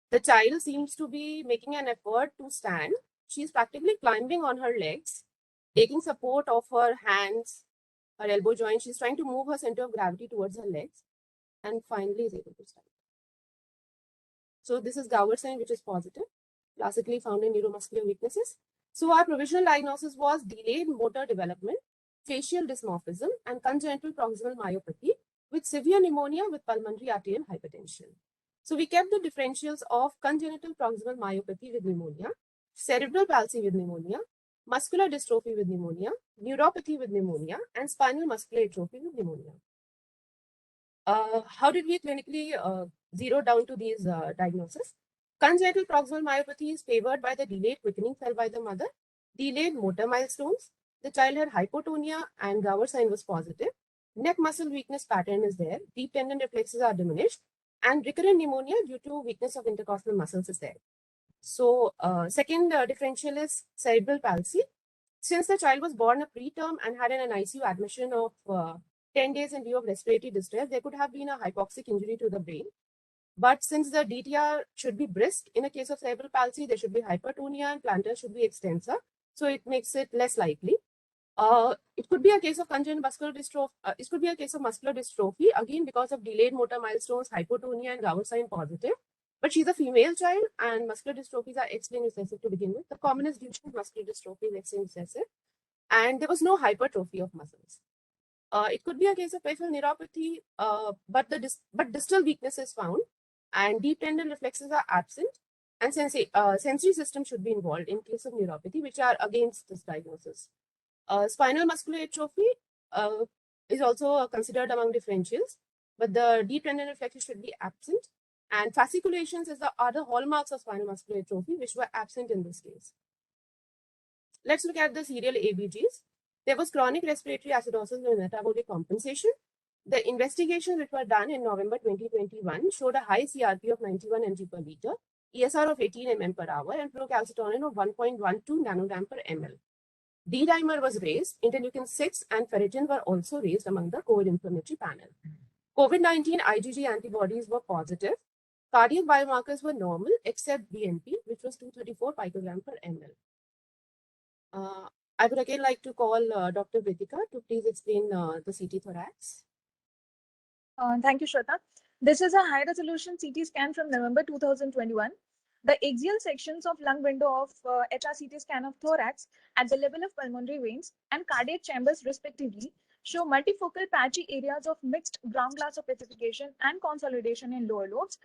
The child seems to be making an effort to stand. She's practically climbing on her legs, taking support of her hands, her elbow joint. She's trying to move her center of gravity towards her legs and finally is able to stand. So this is Gower sign, which is positive, classically found in neuromuscular weaknesses. So our provisional diagnosis was delayed motor development, facial dysmorphism, and congenital proximal myopathy with severe pneumonia with pulmonary arterial hypertension. So we kept the differentials of congenital proximal myopathy with pneumonia, cerebral palsy with pneumonia, muscular dystrophy with pneumonia, neuropathy with pneumonia, and spinal muscular atrophy with pneumonia. How did we clinically zero down to these diagnoses? Congenital proximal myopathy is favored by the delayed quickening felt by the mother, delayed motor milestones. The child had hypotonia and Gower sign was positive. Neck muscle weakness pattern is there. Deep tendon reflexes are diminished. And recurrent pneumonia due to weakness of intercostal muscles is there. So second differential is cerebral palsy. Since the child was born a preterm and had an ICU admission of 10 days in view of respiratory distress, there could have been a hypoxic injury to the brain. But since the DTR should be brisk, in a case of cerebral palsy, there should be hypertonia and plantar should be extensor. So it makes it less likely. It could be a case of congenital muscular dystrophy. It could be a case of muscular dystrophy, again, because of delayed motor milestones, hypotonia, and Gower sign positive. But she's a female child, and muscular dystrophies are X-linked recessive to begin with. The commonest due to muscular dystrophy is X-linked recessive. And there was no hypertrophy of muscles. It could be a case of peripheral neuropathy, but distal weakness is found, and deep tendon reflexes are absent, and sensory system should be involved in case of neuropathy, which are against this diagnosis. Spinal muscular atrophy is also considered among differentials, but the deep tendon reflexes should be absent, and fasciculations are the hallmarks of spinal muscular atrophy, which were absent in this case. Let's look at the serial ABGs. There was chronic respiratory acidosis with metabolic compensation. The investigations which were done in November 2021 showed a high CRP of 91 mg per liter, ESR of 18 mm per hour, and flow calcitonin of 1.12 nanogram per ml. D-dimer was raised, interleukin-6 and ferritin were also raised among the COVID inflammatory panel. COVID-19 IgG antibodies were positive. Cardiac biomarkers were normal except BNP, which was 234 picogram per ml. I would again like to call Dr. Ritika to please explain the CT thorax. Thank you, Shweta. This is a high-resolution CT scan from November 2021. The axial sections of lung window of HRCT scan of thorax at the level of pulmonary veins and cardiac chambers respectively show multifocal patchy areas of mixed ground glass opacification and consolidation in lower lobes.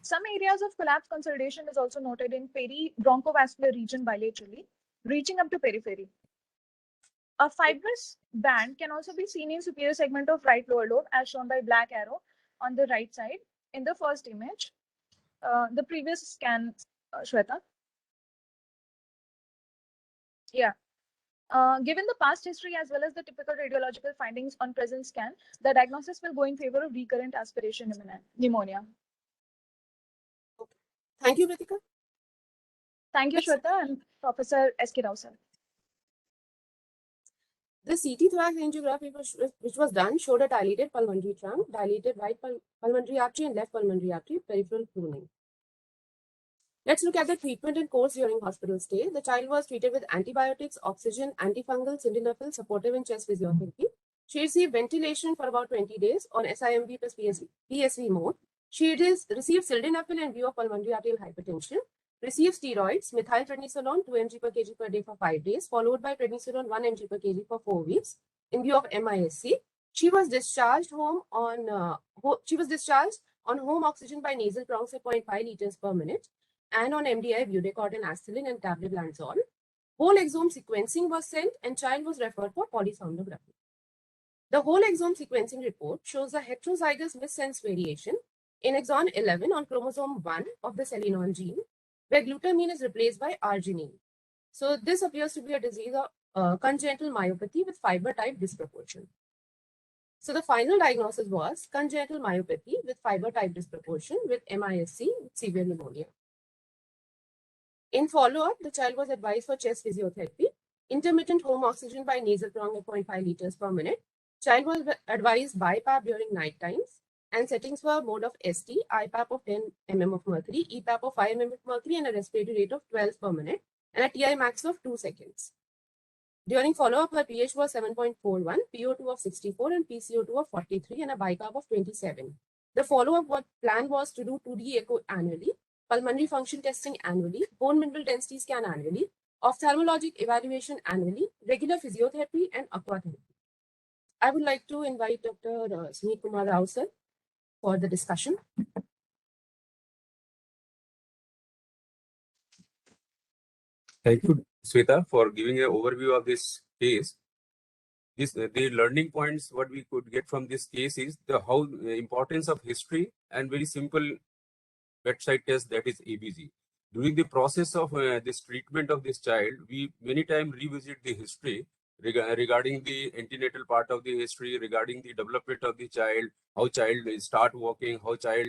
Some areas of collapsed consolidation is also noted in peri-bronchovascular region bilaterally, reaching up to periphery. A fibrous band can also be seen in superior segment of right lower lobe as shown by black arrow on the right side in the first image. The previous scan, Shweta. Yeah. Given the past history as well as the typical radiological findings on present scan, the diagnosis will go in favor of recurrent aspiration pneumonia. Thank you, Ritika. Thank you, Shweta and Professor S.K. Rao, sir. The CT thorax angiography which was done showed a dilated pulmonary trunk, dilated right pulmonary artery and left pulmonary artery, peripheral pruning. Let's look at the treatment and course during hospital stay. The child was treated with antibiotics, oxygen, antifungal, sildenafil, supportive and chest physiotherapy. She received ventilation for about 20 days on SIMV plus PSV mode. She received sildenafil in view of pulmonary arterial hypertension. Received steroids, methylprednisolone 2 mg per kg per day for 5 days, followed by prednisolone 1 mg per kg for 4 weeks in view of MISC. She was discharged home on home oxygen by nasal prongs at 0.5 liters per minute and on MDI, Budecort and Astelin and tablet Lanzol. Whole exome sequencing was sent and child was referred for polysomnography. The whole exome sequencing report shows a heterozygous missense variation in exon 11 on chromosome 1 of the selenon gene, where glutamine is replaced by arginine. So this appears to be a disease of congenital myopathy with fiber type disproportion. So the final diagnosis was congenital myopathy with fiber type disproportion with MISC with severe pneumonia. In follow-up, the child was advised for chest physiotherapy, intermittent home oxygen by nasal prong at 0.5 liters per minute. Child was advised BiPAP during night times, and settings were mode of ST, IPAP of 10 mm of mercury, EPAP of 5 mm of mercury, and a respiratory rate of 12 per minute, and a TI max of 2 seconds. During follow-up, her pH was 7.41, PO2 of 64, and PCO2 of 43, and a bicarb of 27. The follow-up plan was to do 2D echo annually, pulmonary function testing annually, bone mineral density scan annually, ophthalmologic evaluation annually, regular physiotherapy, and aquatherapy. I would like to invite Dr. Sunil Kumar Rao sir for the discussion. Thank you, Sweta, for giving an overview of this case. The learning points what we could get from this case is the importance of history and very simple bedside test, that is ABG. During the process of this treatment of this child, we many times revisit the history regarding the antenatal part of the history, regarding the development of the child, how child start walking, how child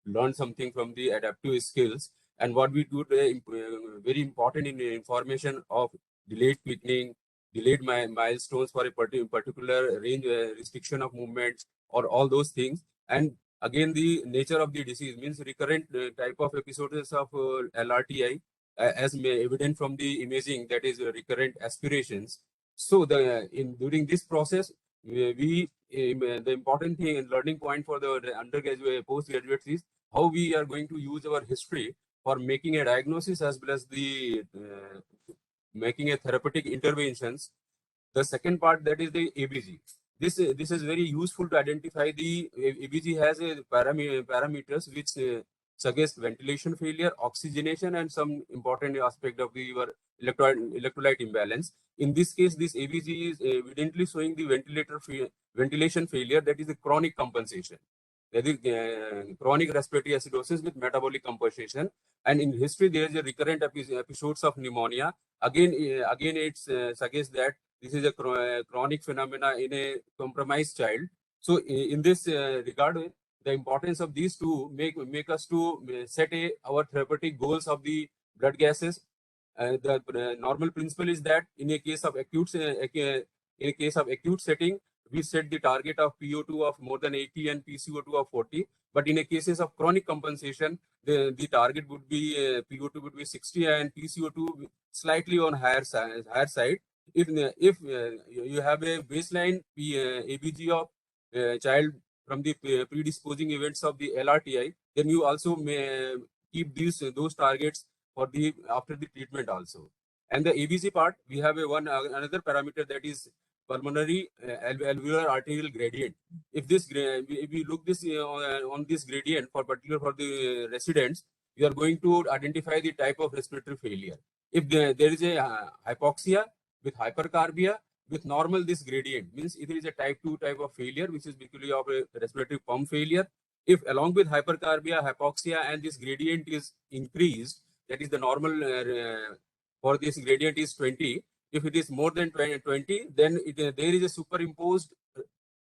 learn something from the adaptive skills, and what we do very important in information of delayed quickening, delayed milestones for a particular range restriction of movements, or all those things. And again, the nature of the disease means recurrent type of episodes of LRTI, as evident from the imaging, that is recurrent aspirations. So during this process, the important thing and learning point for the undergraduate postgraduates is how we are going to use our history for making a diagnosis as well as the making a therapeutic interventions. The second part, that is the ABG. This is very useful to identify the ABG has a parameters which suggest ventilation failure, oxygenation, and some important aspect of your electrolyte imbalance. In this case, this ABG is evidently showing the ventilation failure, that is a chronic compensation. That is chronic respiratory acidosis with metabolic compensation. And in history, there is a recurrent episodes of pneumonia. Again, it suggests that this is a chronic phenomena in a compromised child. So in this regard, the importance of these two make us to set our therapeutic goals of the blood gases. The normal principle is that in a case of acute setting, we set the target of PO2 of more than 80 and PCO2 of 40. But in a cases of chronic compensation, the target would be PO2 would be 60 and PCO2 slightly on higher side. If you have a baseline ABG of child from the predisposing events of the LRTI, then you also may keep those targets for the after the treatment also. And the ABG part, we have another parameter, that is pulmonary alveolar arterial gradient. If we look this on this gradient for the residents, we are going to identify the type of respiratory failure. If there is a hypoxia with hypercarbia with normal, this gradient means it is a type 2 type of failure, which is basically of a respiratory pump failure. If along with hypercarbia, hypoxia, and this gradient is increased, that is the normal for this gradient is 20. If it is more than 20, then there is a superimposed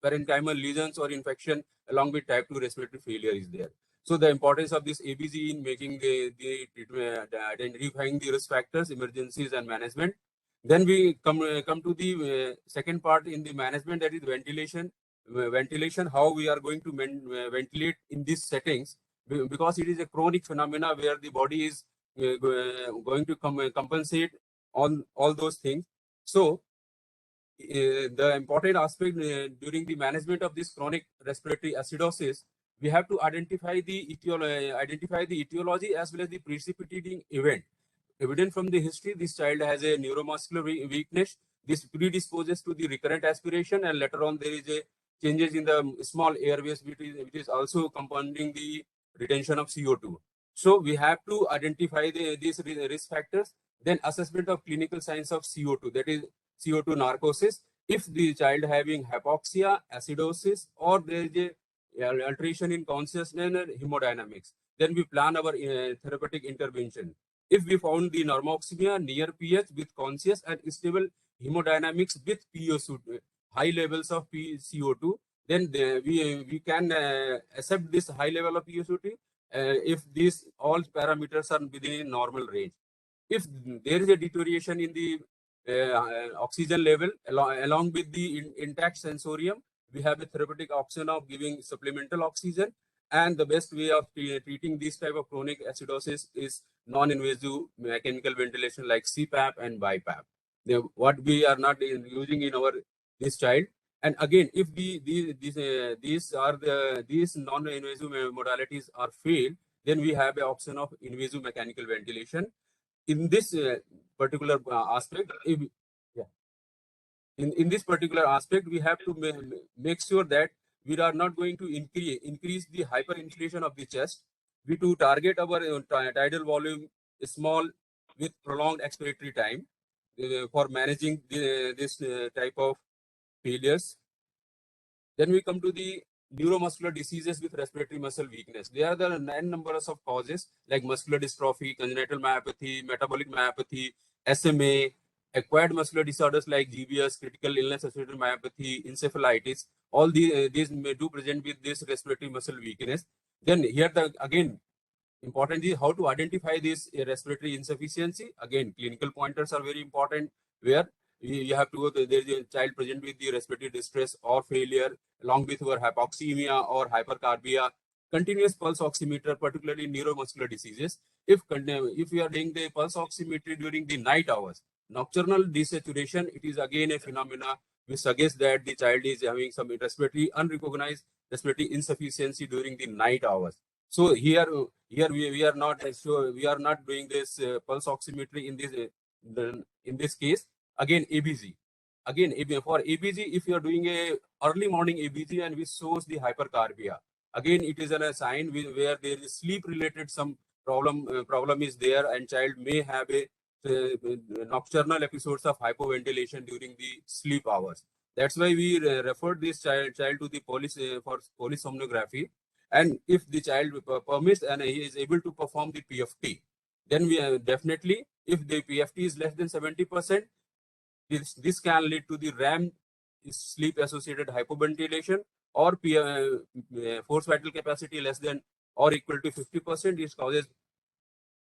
parenchymal lesions or infection along with type 2 respiratory failure is there. So the importance of this ABG in making the identifying the risk factors, emergencies, and management. Then we come to the second part in the management, that is ventilation. Ventilation, how we are going to ventilate in these settings, because it is a chronic phenomena where the body is going to compensate on all those things. So the important aspect during the management of this chronic respiratory acidosis, we have to identify the etiology as well as the precipitating event. Evident from the history, this child has a neuromuscular weakness. This predisposes to the recurrent aspiration, and later on there is a changes in the small airways, which is also compounding the retention of CO2. So we have to identify these risk factors. Then assessment of clinical signs of CO2, that is CO2 narcosis. If the child having hypoxia, acidosis, or there is a alteration in consciousness and hemodynamics, then we plan our therapeutic intervention. If we found the normoxemia near pH with conscious and stable hemodynamics with PO2, high levels of CO2, then we can accept this high level of PO2 if these all parameters are within normal range. If there is a deterioration in the oxygen level along with the intact sensorium, we have a therapeutic option of giving supplemental oxygen. And the best way of treating this type of chronic acidosis is non-invasive mechanical ventilation like CPAP and BiPAP. What we are not using in this child. And again, if these non-invasive modalities are failed, then we have an option of invasive mechanical ventilation. in this particular aspect, in this particular aspect, we have to make sure that we are not going to increase the hyperinflation of the chest. We to target our tidal volume small with prolonged expiratory time for managing this type of failures. Then we come to the neuromuscular diseases with respiratory muscle weakness. There are the 9 numbers of causes like muscular dystrophy, congenital myopathy, metabolic myopathy, SMA, acquired muscular disorders like GBS, critical illness associated myopathy, encephalitis. All these may do present with this respiratory muscle weakness. Then here again, important is how to identify this respiratory insufficiency. Again, clinical pointers are very important, where you have to go to, there is a child present with the respiratory distress or failure along with your hypoxemia or hypercarbia, continuous pulse oximeter, particularly neuromuscular diseases. If you are doing the pulse oximetry during the night hours, nocturnal desaturation, it is again a phenomena which suggests that the child is having some respiratory unrecognized respiratory insufficiency during the night hours. So here we are not sure, we are not doing this pulse oximetry in this case. Again, ABG. Again, for ABG, if you are doing a early morning ABG and which shows the hypercarbia, again it is a sign where there is sleep related some problem is there, and child may have a nocturnal episodes of hypoventilation during the sleep hours. That's why we referred this child to the police for polysomnography. And if the child permits and he is able to perform the PFT, then we definitely, if the PFT is less than 70%, this can lead to the RAM sleep associated hypoventilation, or forced vital capacity less than or equal to 50%. It causes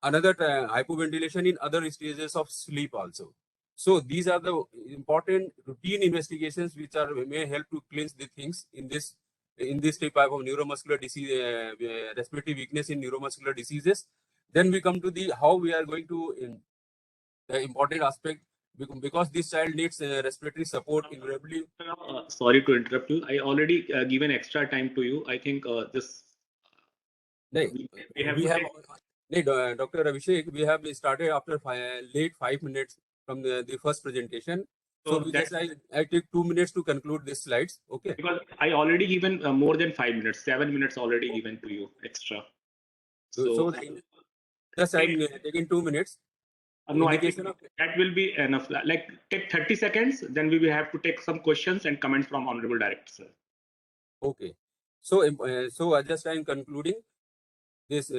another hypoventilation in other stages of sleep also. So these are the important routine investigations which may help to cleanse the things in this type of neuromuscular disease, respiratory weakness in neuromuscular diseases. Then we come to the how we are going to the important aspect, because this child needs respiratory support invariably. Sorry to interrupt you. I already given extra time to you. I think this. Dr. Abhishek, we have started after late 5 minutes from the first presentation. So I take 2 minutes to conclude these slides. Okay. Because I already given more than 5 minutes, 7 minutes already given to you extra. So just I'm taking 2 minutes. No, I think that will be enough. Like take 30 seconds, then we will have to take some questions and comments from Honorable Director, sir. Okay. So I just I'm concluding this.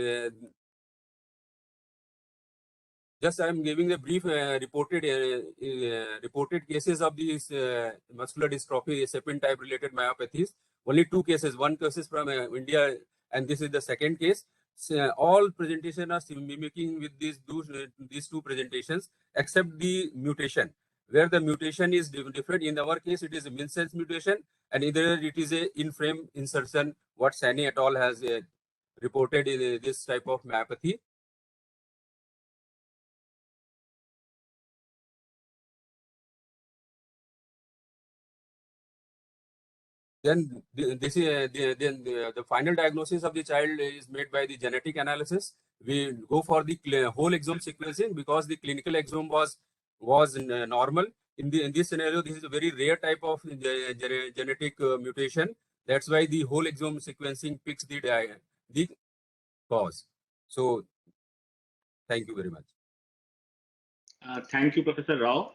Just I am giving a brief reported cases of these muscular dystrophy, sapien type related myopathies. Only 2 cases. One case is from India, and this is the second case. So, all presentations are mimicking with these 2 presentations, except the mutation, where the mutation is different. In our case, it is a Minsen's mutation, and either it is a in-frame insertion, what Sani et al. Has reported in this type of myopathy. Then this is the final diagnosis of the child is made by the genetic analysis. We go for the whole exome sequencing because the clinical exome was normal. In this scenario, this is a very rare type of genetic mutation. That's why the whole exome sequencing picks the cause. So, thank you very much. Thank you, Professor Rao.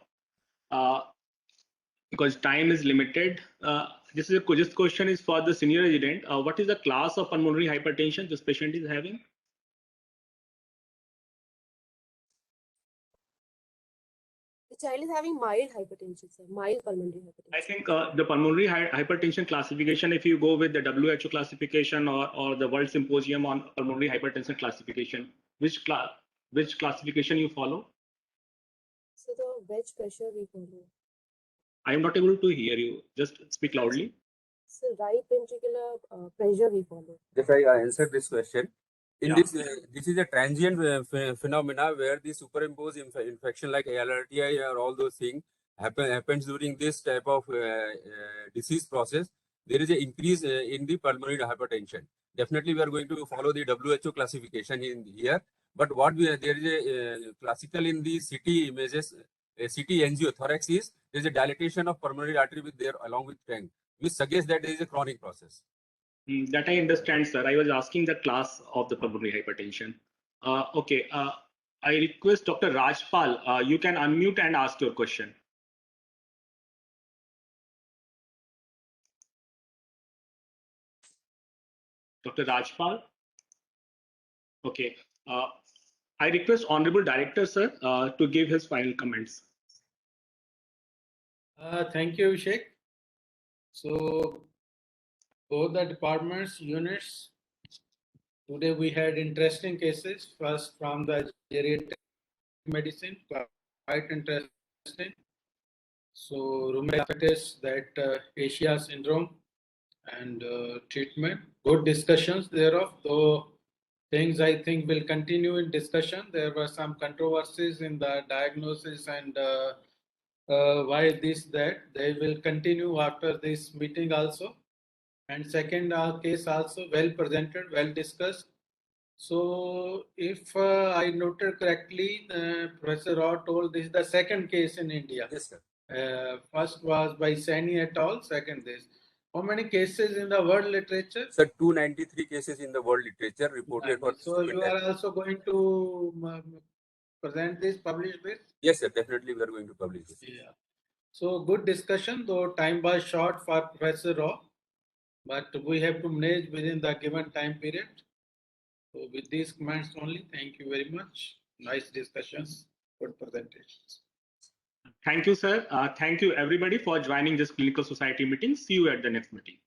Because time is limited, this question is for the senior resident. What is the class of pulmonary hypertension this patient is having? The child is having mild hypertension, sir. Mild pulmonary hypertension. I think the pulmonary hypertension classification, if you go with the WHO classification or the World Symposium on Pulmonary Hypertension classification, which classification you follow? So the wedge pressure we follow. I am not able to hear you. Just speak loudly. So right ventricular pressure we follow. If I answer this question, in this is a transient phenomena where the superimposed infection like ALRTI or all those things happens during this type of disease process. There is an increase in the pulmonary hypertension. Definitely, we are going to follow the WHO classification in here. But what there is a classical in the CT images, CT angiothorax is there is a dilatation of pulmonary artery with there along with tank, which suggests that there is a chronic process. That I understand, sir. I was asking the class of the pulmonary hypertension. Okay. I request Dr. Rajpal, you can unmute and ask your question. Dr. Rajpal? Okay. I request Honorable Director, sir, to give his final comments. Thank you, Abhishek. So, both the departments, units, today we had interesting cases. First from the geriatric medicine, quite interesting. So, rheumatitis, that Asia syndrome and treatment. Good discussions thereof, though things I think will continue in discussion. There were some controversies in the diagnosis and why this, that. They will continue after this meeting also. And second case also well presented, well discussed. So if I noted correctly, Professor Rao told this is the second case in India. Yes, sir. First was by Saini et al. Second this. How many cases in the world literature? Sir, 293 cases in the world literature reported. So you are also going to present this, publish this? Yes, sir. Definitely, we are going to publish this. Yeah. So good discussion, though time was short for Professor Rao, but we have to manage within the given time period. So with these comments only, thank you very much. Nice discussions, good presentations. Thank you, sir. Thank you, everybody, for joining this clinical society meeting. See you at the next meeting.